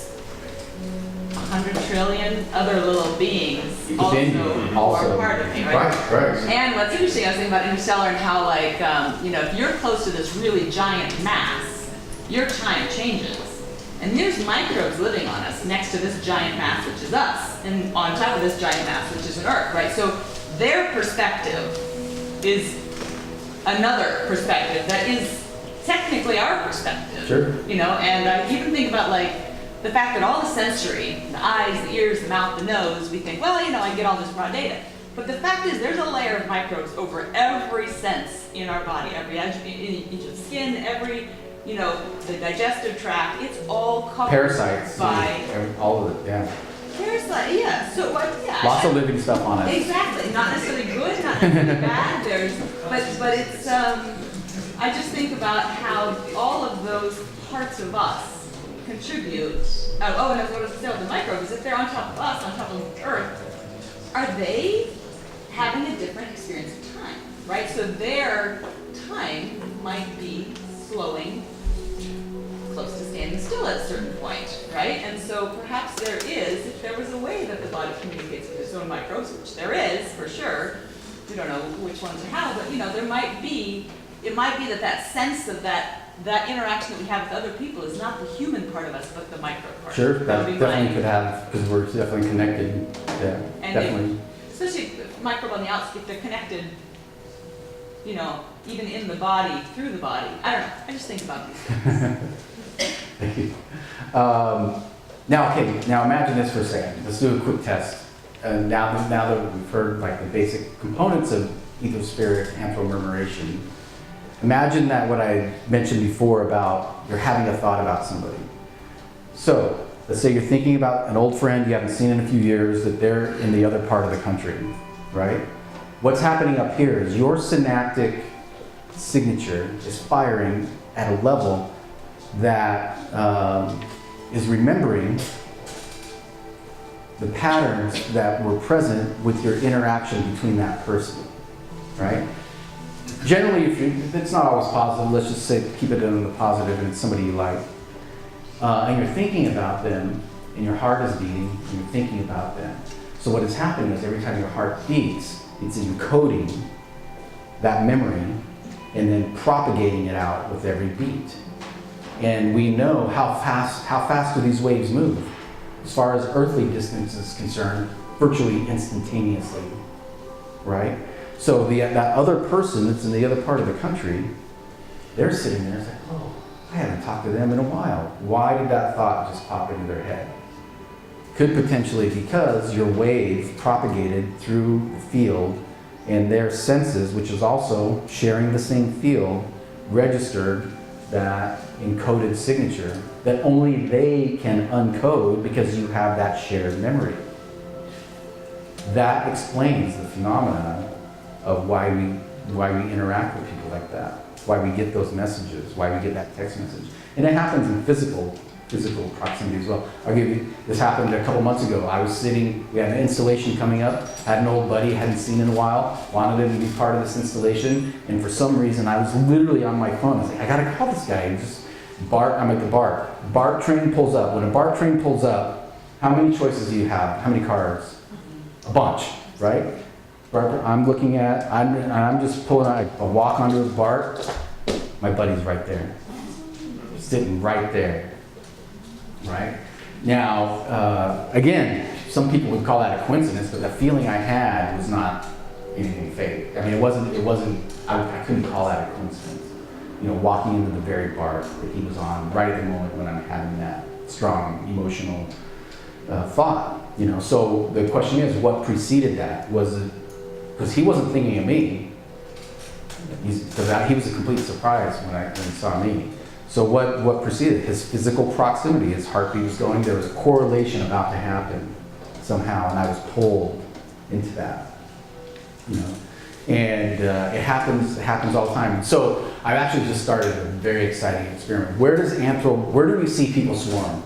100 trillion other little beings Within you, who also. are part of me, right? Right. And what's interesting, I was thinking about Interstellar and how, like, you know, if you're close to this really giant mass, your time changes. And there's microbes living on us next to this giant mass, which is us, and on top of this giant mass, which is an Earth, right? So their perspective is another perspective that is technically our perspective. Sure. You know, and I even think about, like, the fact that all the sensory, the eyes, the ears, the mouth, the nose, we think, well, you know, I get all this raw data. But the fact is, there's a layer of microbes over every sense in our body, every inch of skin, every, you know, the digestive tract, it's all covered Parasites, by all of it, yeah. parasite, yeah. So what? Yeah. Lots of living stuff on it. Exactly. Not necessarily good, not necessarily bad. But it's. I just think about how all of those parts of us contribute. Oh, and I was going to say with the microbes, if they're on top of us, on top of Earth, are they having a different experience of time, right? So their time might be slowing close to standing still at a certain point, right? And so perhaps there is, if there was a way that the body communicates with its own microbes, which there is for sure, we don't know which ones or how, but you know, there might be, it might be that sense of that interaction that we have with other people is not the human part of us, but the micro part. Sure, that would be definitely my- could have, because we're definitely connected, yeah, And definitely. especially if microbe on the outside, if they're connected, you know, even in the body, through the body. I don't know. I just think about these things. Thank you. Now imagine this for a second. Let's do a quick test. Now that we've heard like the basic components of ethospheric anthromemoration, imagine that what I mentioned before about you're having a thought about somebody. So let's say you're thinking about an old friend you haven't seen in a few years, that they're in the other part of the country, right? What's happening up here is your synaptic signature is firing at a level that is remembering the patterns that were present with your interaction between that person, right? Generally, it's not always positive. Let's just say keep it in the positive, and it's somebody you like, and you're thinking about them, and your heart is beating, and you're thinking about them. So what is happening is every time your heart beats, it's encoding that memory and then propagating it out with every beat. And we know how fast do these waves move. As far as earthly distance is concerned, virtually instantaneously, right? So that other person that's in the other part of the country, they're sitting there, it's like, oh, I haven't talked to them in a while. Why did that thought just pop into their head? Could potentially because your wave propagated through the field and their senses, which is also sharing the same field, registered that encoded signature that only they can uncode because you have that shared memory. That explains the phenomenon of why we interact with people like that, why we get those messages, why we get that text message. And it happens in physical proximity as well. I'll give you, this happened a couple months ago. I was sitting, we had an installation coming up, had an old buddy, hadn't seen in a while, wanted him to be part of this installation, and for some reason I was literally on my phone. I was like, I gotta call this guy. I'm at the BART. BART train pulls up. When a BART train pulls up, how many choices do you have? How many cars? A bunch, right? I'm looking at, I'm just pulling out, I walk onto the BART, my buddy's right there. Sitting right there, right? Now, again, some people would call that a coincidence, but the feeling I had was not anything fake. I mean, it wasn't, I couldn't call that a coincidence. walking into the very part that he was on right at the moment when I'm having that strong emotional thought. So the question is, what preceded that? Was it because he wasn't thinking of me? Because he was a complete surprise when he saw me. So what preceded? His physical proximity, his heartbeat was going. There was a correlation about to happen somehow, and I was pulled into that. And it happens all the time. So I've actually just started a very exciting experiment. Where do we see people swarm?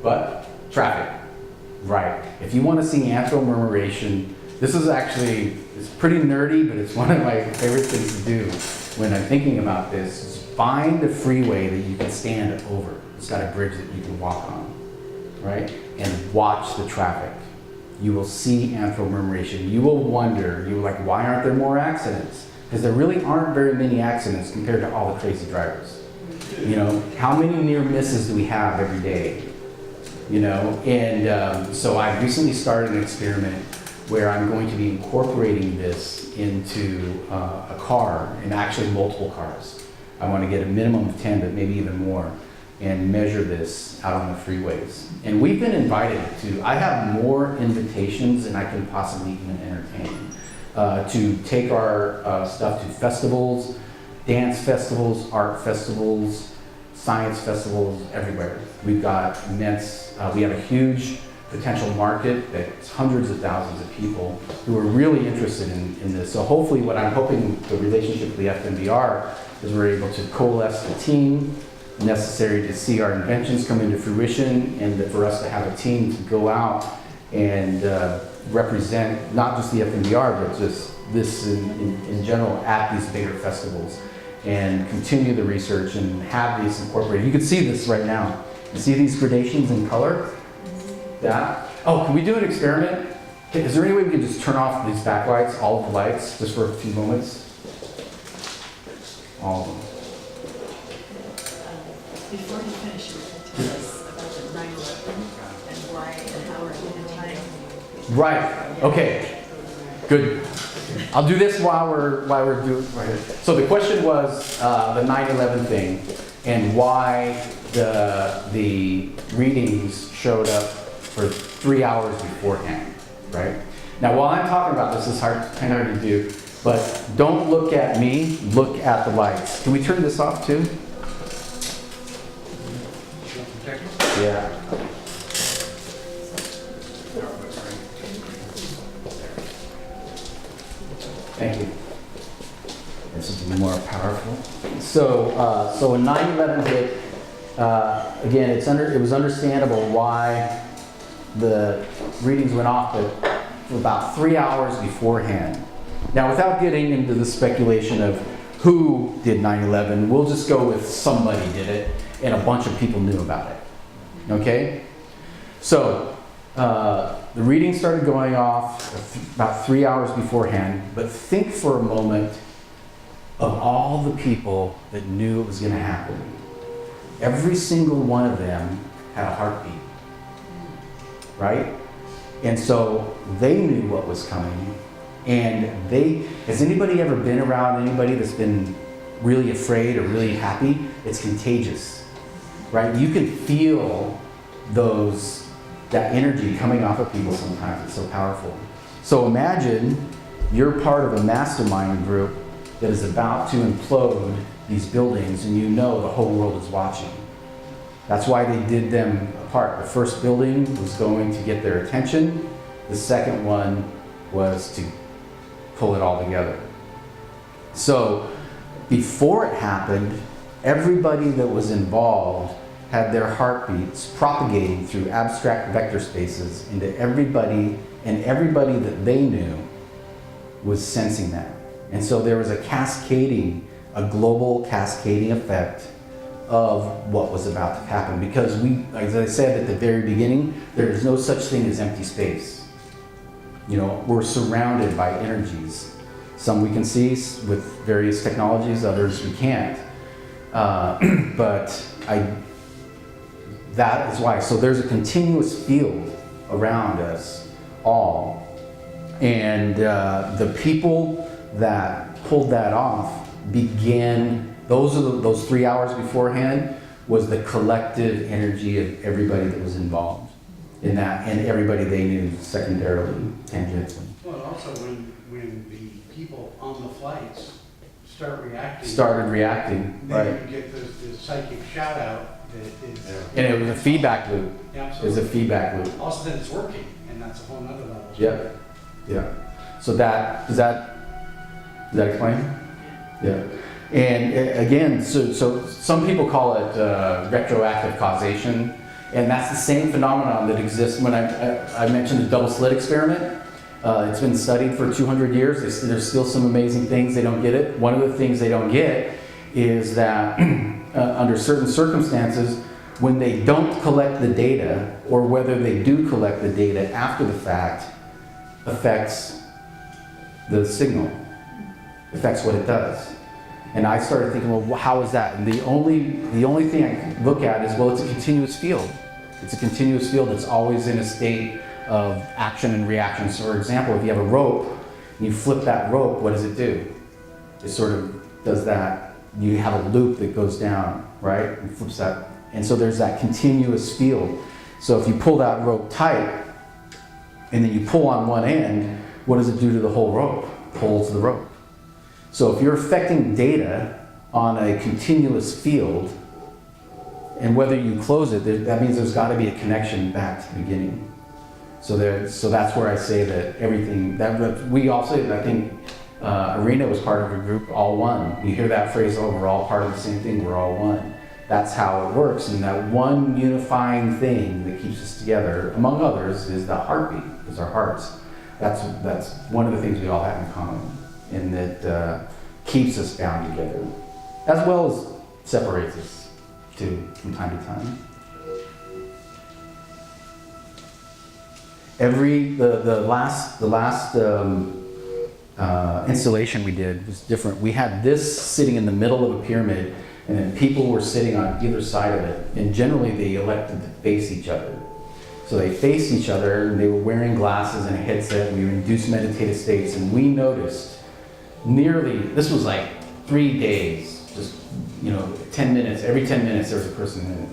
What? Traffic. Right. If you want to see anthro-murmuration, this is actually, it's pretty nerdy, but it's one of my favorite things to do when I'm thinking about this, is find a freeway that you can stand over. It's got a bridge that you can walk on, right? And watch the traffic. You will see anthro-murmuration. You will wonder, why aren't there more accidents? Because there really aren't very many accidents compared to all the crazy drivers. How many near misses do we have every day? So I recently started an experiment where I'm going to be incorporating this into a car, and actually multiple cars. I want to get a minimum of 10, but maybe even more, and measure this out on the freeways. And we've been invited to, I have more invitations than I can possibly even entertain, to take our stuff to festivals, dance festivals, art festivals, science festivals, everywhere. We've got immense, we have a huge potential market that's hundreds of thousands of people who are really interested in this. So hopefully what I'm hoping the relationship with the FMBR is we're able to coalesce the team necessary to see our inventions come into fruition, and that for us to have a team to go out and represent not just the FMBR, but just this in general at these bigger festivals, and continue the research and have these incorporated. You can see this right now. You see these gradations in color? That? Oh, can we do an experiment? Is there any way we can just turn off these backlights, all of the lights, just for a few moments? All of them. Before you finish, you can tell us about the 9/11 and why and how we're in time. Right. Okay. Good. I'll do this while we're doing. Right. So the question was the 9/11 thing and why the readings showed up for 3 hours beforehand. Right. Now, while I'm talking about this, it's kind of hard to do, but don't look at me. Look at the lights. Can we turn this off too? Yeah. Thank you. This will be more powerful. So when 9/11 hit, again, it was understandable why the readings went off, but for about 3 hours beforehand. Now, without getting into the speculation of who did 9/11, we'll just go with somebody did it, and a bunch of people knew about it. Okay? So, the reading started going off about 3 hours beforehand, but think for a moment of all the people that knew it was going to happen. Every single one of them had a heartbeat, right? And so they knew what was coming, and has anybody ever been around anybody that's been really afraid or really happy? It's contagious, right? You can feel that energy coming off of people sometimes. It's so powerful. So imagine you're part of a mastermind group that is about to implode these buildings, and you know the whole world is watching. That's why they did them apart. The first building was going to get their attention. The second one was to pull it all together. So before it happened, everybody that was involved had their heartbeats propagating through abstract vector spaces into everybody, and everybody that they knew was sensing that. And so there was a global cascading effect of what was about to happen. Because as I said at the very beginning, there is no such thing as empty space. We're surrounded by energies. Some we can see with various technologies, others we can't. That is why. So there's a continuous field around us all. And the people that pulled that off began, those 3 hours beforehand was the collective energy of everybody that was involved in that, and everybody they knew secondarily, tangentially. Well, also when the people on the flights Started reacting, then right. you get the psychic shout out that is. And it was a feedback loop. Yeah, It was a feedback loop. Also then it's working, and that's a whole nother level. Yep. Yeah. So does that explain? Yeah. And again, so some people call it retroactive causation, and that's the same phenomenon that exists when I mentioned the double slit experiment. It's been studied for 200 years. There's still some amazing things they don't get it. One of the things they don't get is that under certain circumstances, when they don't collect the data, or whether they do collect the data after the fact, affects the signal, affects what it does. And I started thinking, well, how is that? And the only thing I can look at is, well, it's a continuous field. It's a continuous field that's always in a state of action and reaction. So for example, if you have a rope, and you flip that rope, what does it do? It sort of does that. You have a loop that goes down, right? And flips that. And so there's that continuous field. So if you pull that rope tight, and then you pull on one end, what does it do to the whole rope? It pulls the rope. So if you're affecting data on a continuous field, and whether you close it, that means there's got to be a connection back to the beginning. So that's where I say that everything, that we also, I think Arena was part of a group, all one. You hear that phrase, oh, we're all part of the same thing, we're all one. That's how it works, and that one unifying thing that keeps us together, among others, is the heartbeat, is our hearts. That's one of the things we all have in common, and that keeps us bound together, as well as separates us too, from time to time. The last installation we did was different. We had this sitting in the middle of a pyramid, and then people were sitting on either side of it. And generally, they elected to face each other. So they faced each other, and they were wearing glasses and a headset. We were in induced meditative states, and we noticed this was like 3 days, just 10 minutes. Every 10 minutes, there was a person in it,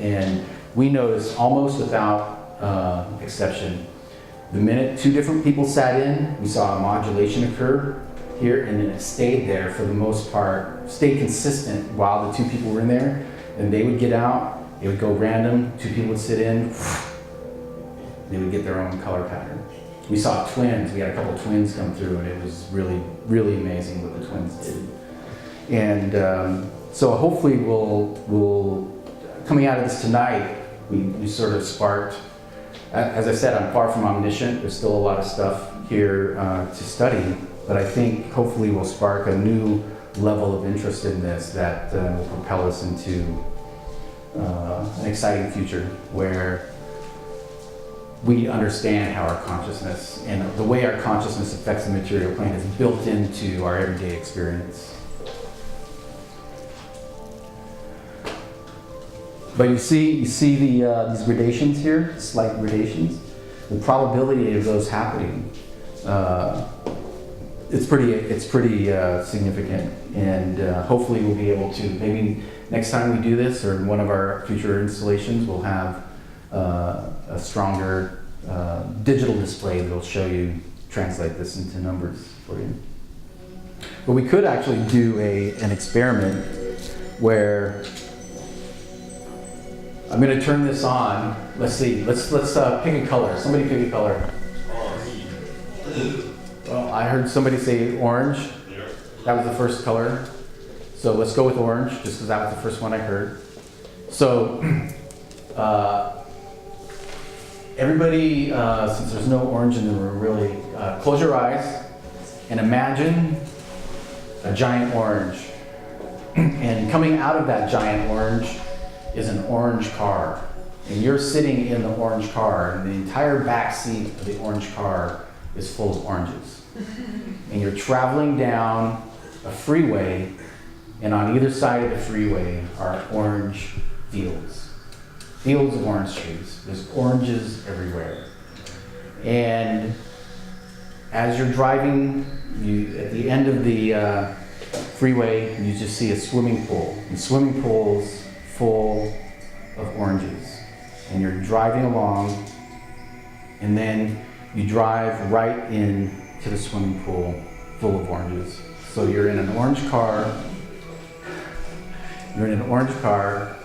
and we noticed almost without exception, the minute 2 different people sat in, we saw a modulation occur here, and then it stayed there for the most part, stayed consistent while the 2 people were in there. And they would get out, it would go random, 2 people would sit in, they would get their own color pattern. We saw twins, we had a couple of twins come through, and it was really, really amazing what the twins did. And so hopefully we'll coming out of this tonight, we sort of sparked. As I said, I'm far from omniscient. There's still a lot of stuff here to study, but I think hopefully we'll spark a new level of interest in this that will propel us into an exciting future where we understand how our consciousness and the way our consciousness affects the material plane is built into our everyday experience. But you see these gradations here, slight gradations. The probability of those happening, it's pretty significant. And hopefully we'll be able to, maybe next time we do this or in one of our future installations, we'll have a stronger digital display that will show you, translate this into numbers for you. But we could actually do an experiment where I'm going to turn this on. Let's see. Let's pick a color. Somebody pick a color. Well, I heard somebody say orange. That was the first color. So let's go with orange, just because that was the first one I heard. So everybody, since there's no orange in the room, really, close your eyes and imagine a giant orange. And coming out of that giant orange is an orange car. And you're sitting in the orange car, and the entire back seat of the orange car is full of oranges. And you're traveling down a freeway, and on either side of the freeway are orange fields. Fields of orange trees. There's oranges everywhere. And as you're driving, at the end of the freeway, you just see a swimming pool. The swimming pool's full of oranges. And you're driving along, and then you drive right into the swimming pool full of oranges. So you're in an orange car. You're in an orange car,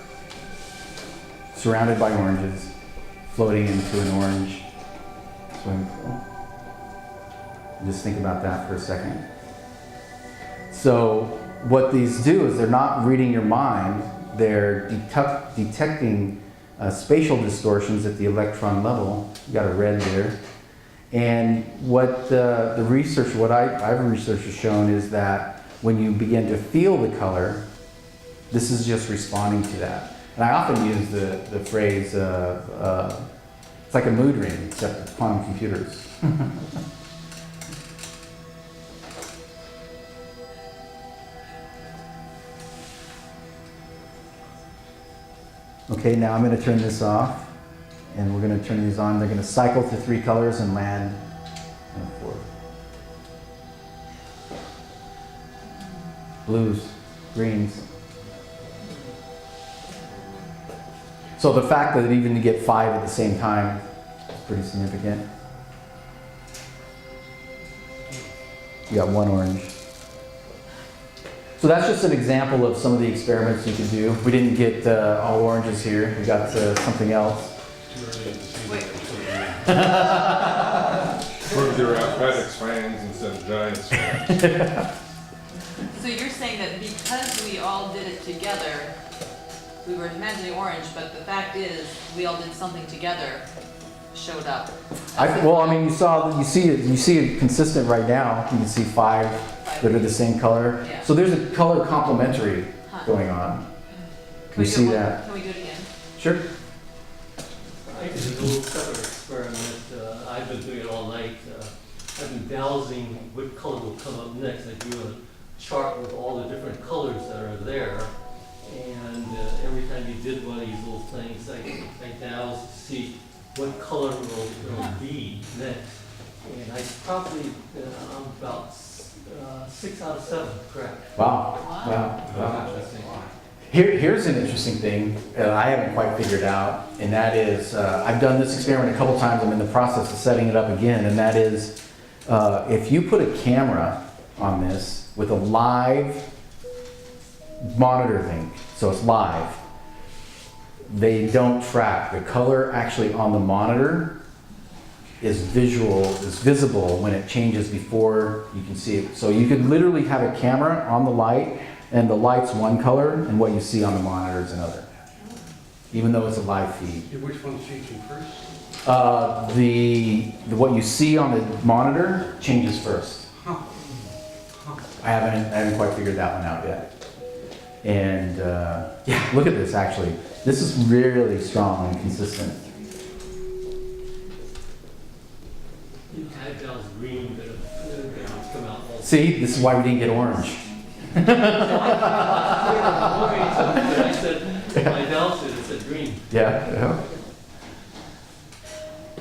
surrounded by oranges, floating into an orange swimming pool. Just think about that for a second. So what these do is they're not reading your mind, they're detecting spatial distortions at the electron level. You got a red there. And what the research, what I've researched has shown is that when you begin to feel the color, this is just responding to that. And I often use the phrase, it's like a mood ring, except with quantum computers. Okay, now I'm going to turn this off, and we're going to turn these on. They're going to cycle to 3 colors and land in 4. Blues, greens. So the fact that even to get 5 at the same time is pretty significant. You got 1 orange. So that's just an example of some of the experiments you can do. We didn't get all oranges here. We got something else. Prove they're athletics fans instead of Giants fans. So you're saying that because we all did it together, we were imagining orange, but the fact is, we all did something together, showed up. Well, I mean, you see it consistent right now. You can see 5 that are the same color. Yeah. So there's a color complementary going on. You see that? Can we do it again? Sure. I did a little separate experiment. I've been doing it all night. I've been dowsing what color will come up next. I drew a chart with all the different colors that are there. And every time you did one of these little things, I dowsed to see what color will be next. And I probably, I'm about 6 out of 7, correct? Wow. Here's an interesting thing that I haven't quite figured out, and that is, I've done this experiment a couple times. I'm in the process of setting it up again, and that is, if you put a camera on this with a live monitor thing, so it's live, they don't track. The color actually on the monitor is visible when it changes before you can see it. So you could literally have a camera on the light, and the light's one color, and what you see on the monitor is another, even though it's a live feed. Which one's changing first? What you see on the monitor changes first. I haven't quite figured that one out yet. And yeah, look at this actually. This is really strong and consistent. I dowsed green, but it come out all. See, this is why we didn't get orange. I said, I dowsed it said green. Yeah.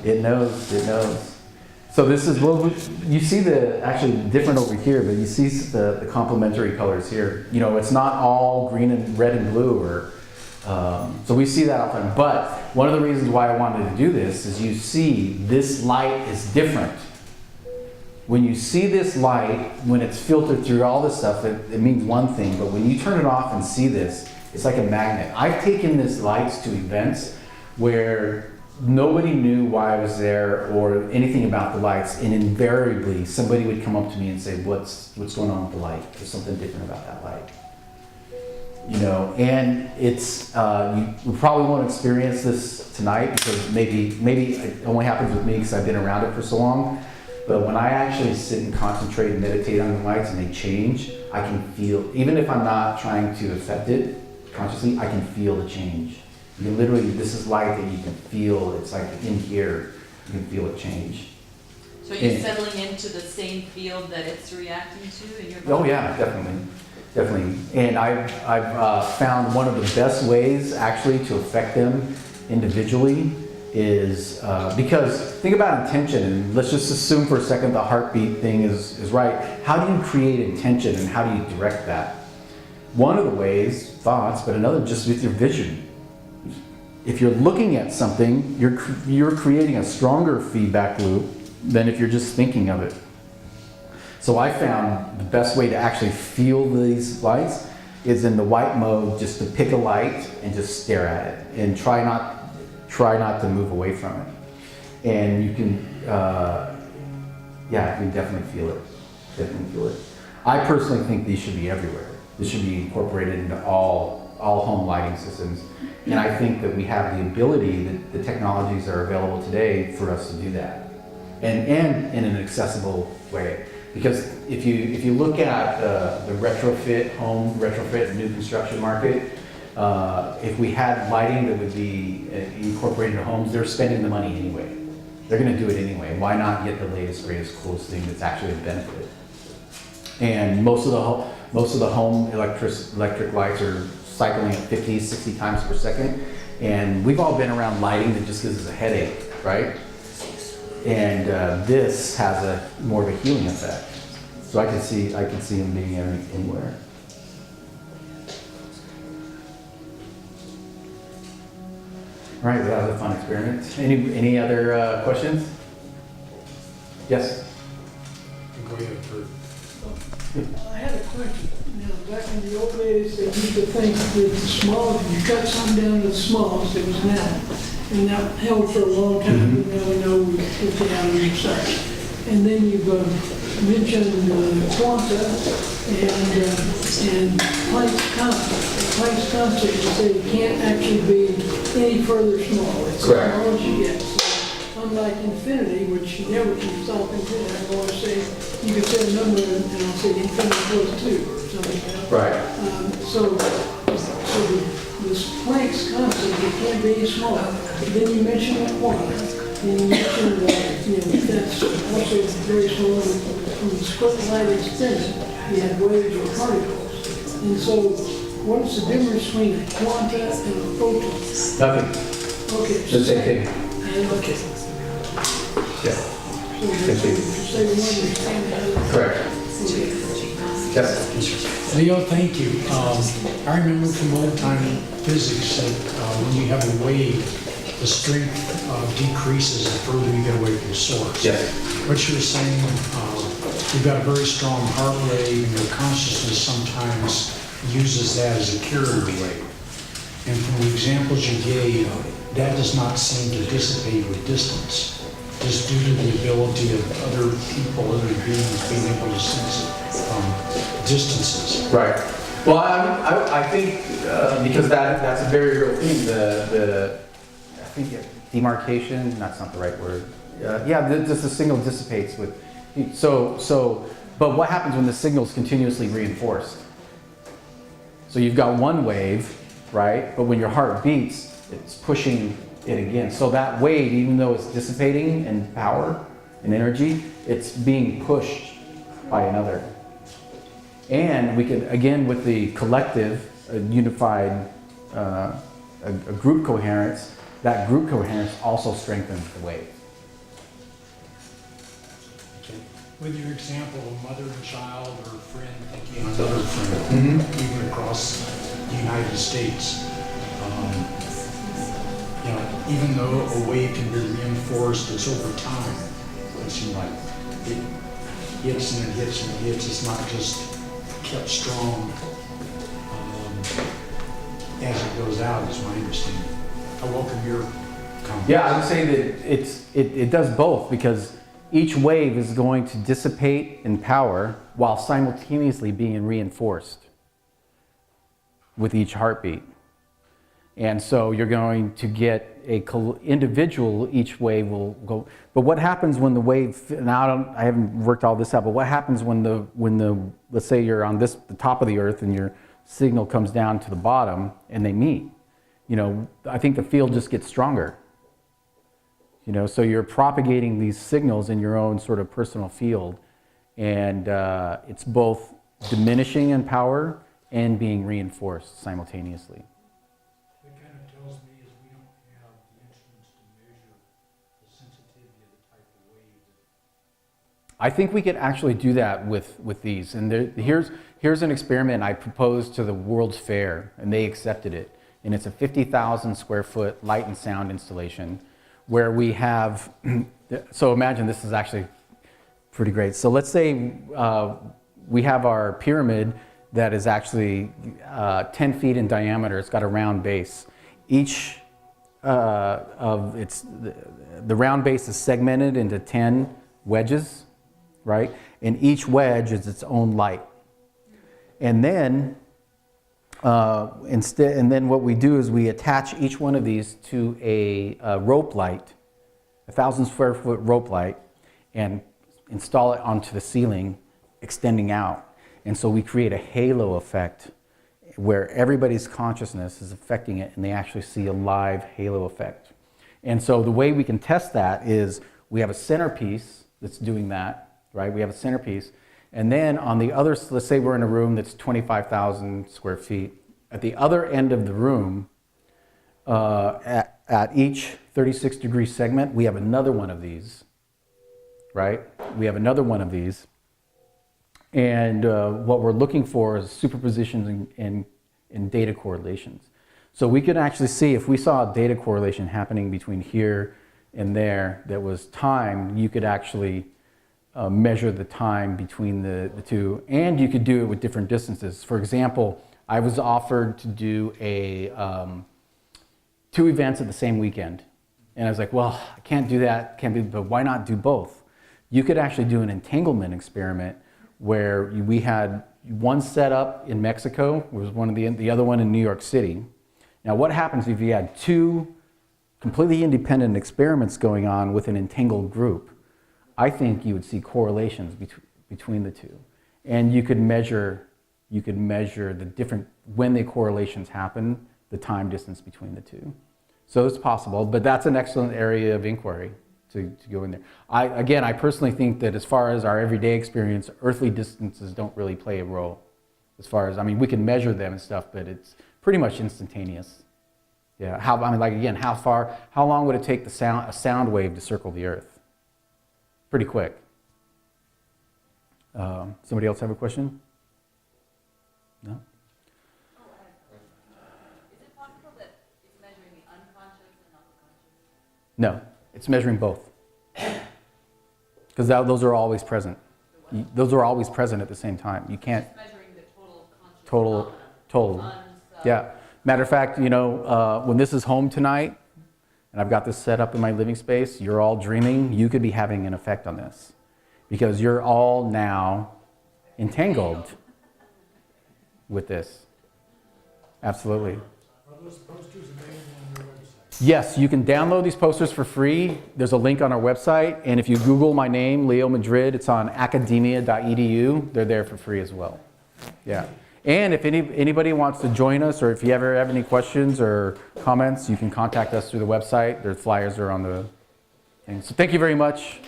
It knows. So this is, well, you see actually different over here, but you see the complementary colors here. You know, it's not all green and red and blue, so we see that all the time. But one of the reasons why I wanted to do this is you see this light is different. When you see this light, when it's filtered through all this stuff, it means one thing, but when you turn it off and see this, it's like a magnet. I've taken this lights to events where nobody knew why I was there or anything about the lights, and invariably somebody would come up to me and say, what's going on with the light? There's something different about that light. You know, and it's, you probably won't experience this tonight because maybe it only happens with me because I've been around it for so long. But when I actually sit and concentrate and meditate on the lights and they change, I can feel, even if I'm not trying to affect it consciously, I can feel the change. You can literally, this is light that you can feel, it's like in here, you can feel it change. So you're settling into the same field that it's reacting to in your body? Oh yeah, definitely. And I've found one of the best ways actually to affect them individually is because think about intention, and let's just assume for a second the heartbeat thing is right. How do you create intention and how do you direct that? One of the ways, thoughts, but another just with your vision. If you're looking at something, you're creating a stronger feedback loop than if you're just thinking of it. So I found the best way to actually feel these lights is in the white mode, just to pick a light and just stare at it and try not to move away from it. And you can, yeah, you can definitely feel it. Definitely feel it. I personally think these should be everywhere. This should be incorporated into all home lighting systems. And I think that we have the ability, that the technologies that are available today for us to do that. And in an accessible way. Because if you look at the home retrofit and new construction market, if we had lighting that would be incorporated into homes, they're spending the money anyway. They're going to do it anyway. Why not get the latest, greatest, coolest thing that's actually a benefit? And most of the home electric lights are cycling at 50, 60 times per second. And we've all been around lighting that just gives us a headache, right? And this has more of a healing effect. So I can see them being anywhere. All right, well, that was a fun experiment. Any other questions? Yes? Go ahead, Kurt. I had a question. Back in the old days, they used to think that the small, if you cut something down to the smallest, it was now. And that held for a long time, but now we know we put it out on the side. And then you've mentioned quanta and Planck's constant. Planck's constant, you say it can't actually be any further small. It's correct. As small as you get. So, unlike infinity, which you never can solve infinity, I always say, you can say a number and I'll say infinity plus 2 or something. Right. So this Planck's constant, it can't be any smaller. Then you mentioned quantum, and you mentioned that's also very small. When the split light extended, you had waves or particles. And so, what's the difference between a quanta and a photon? Nothing. Okay. The same thing. And okay. Yeah. So say we understand that. Correct. Okay. Yes. Leo, thank you. I remember from old time physics that when you have a wave, the strength decreases the further you get away from the source. Yes. What you were saying, you've got a very strong heart wave, and your consciousness sometimes uses that as a carrier wave. And from the examples you gave, that does not seem to dissipate with distance, just due to the ability of other people, other beings being able to sense it from distances. Right. Well, I think because that's a very real thing. I think demarcation, that's not the right word. Just the signal dissipates with. But what happens when the signal is continuously reinforced? So you've got one wave, right? But when your heart beats, it's pushing it again. So that wave, even though it's dissipating in power and energy, it's being pushed by another. And we can, again, with the collective, unified, a group coherence, that group coherence also strengthens the wave. Okay. With your example of mother and child or friend thinking of another friend, even across the United States, even though a wave can be reinforced, it's over time. It seems like it hits and it hits and it hits. It's not just kept strong as it goes out, is my understanding. I welcome your comment. Yeah, I would say that it does both, because each wave is going to dissipate in power while simultaneously being reinforced with each heartbeat. And so you're going to get individual, each wave will go. But what happens when the wave, now I haven't worked all this out, but what happens when the let's say you're on the top of the earth and your signal comes down to the bottom and they meet? I think the field just gets stronger. So you're propagating these signals in your own sort of personal field, and it's both diminishing in power and being reinforced simultaneously. What kind of tells me is we don't have the instruments to measure I think we could actually do that with these. And here's an experiment I proposed to the World's Fair, and they accepted it. And it's a 50,000 square foot light and sound installation where we have, so imagine this is actually pretty great. So let's say we have our pyramid that is actually 10 feet in diameter. It's got a round base. Each of its, the round base is segmented into 10 wedges, right? And each wedge is its own light. And then what we do is we attach each one of these to a rope light, 1,000 square foot rope light, and install it onto the ceiling, extending out. And so we create a halo effect where everybody's consciousness is affecting it, and they actually see a live halo effect. And so the way we can test that is we have a centerpiece that's doing that, right? We have a centerpiece. And then on the other, let's say we're in a room that's 25,000 square feet. At the other end of the room, at each 36-degree segment, we have another one of these, right? We have another one of these. And what we're looking for is superpositions and data correlations. So we could actually see if we saw a data correlation happening between here and there that was time, you could actually measure the time between the two, and you could do it with different distances. For example, I was offered to do two events at the same weekend. And I was like, well, I can't do that, but why not do both? You could actually do an entanglement experiment where we had one set up in Mexico, was one of the other one in New York City. Now what happens if you had two completely independent experiments going on with an entangled group? I think you would see correlations between the two. And you could measure the different, when the correlations happen, the time distance between the two. So it's possible, but that's an excellent area of inquiry to go in there. I personally think that as far as our everyday experience, earthly distances don't really play a role. As far as, I mean, we can measure them and stuff, but it's pretty much instantaneous. Yeah, how long would it take a sound wave to circle the Earth? Pretty quick. Somebody else have a question? No? Is it possible that it's measuring the unconscious and not the conscious? No, it's measuring both. Because those are always present. Those are always present at the same time. You can't. It's measuring the total conscious. Total. Yeah. Matter of fact, you know, when this is home tonight, and I've got this set up in my living space, you're all dreaming, you could be having an effect on this. Because you're all now entangled with this. Absolutely. Are those posters available on your website? Yes, you can download these posters for free. There's a link on our website, and if you Google my name, Leo Madrid, it's on academia.edu. They're there for free as well. Yeah. And if anybody wants to join us, or if you ever have any questions or comments, you can contact us through the website. Their flyers are on the thing. So thank you very much.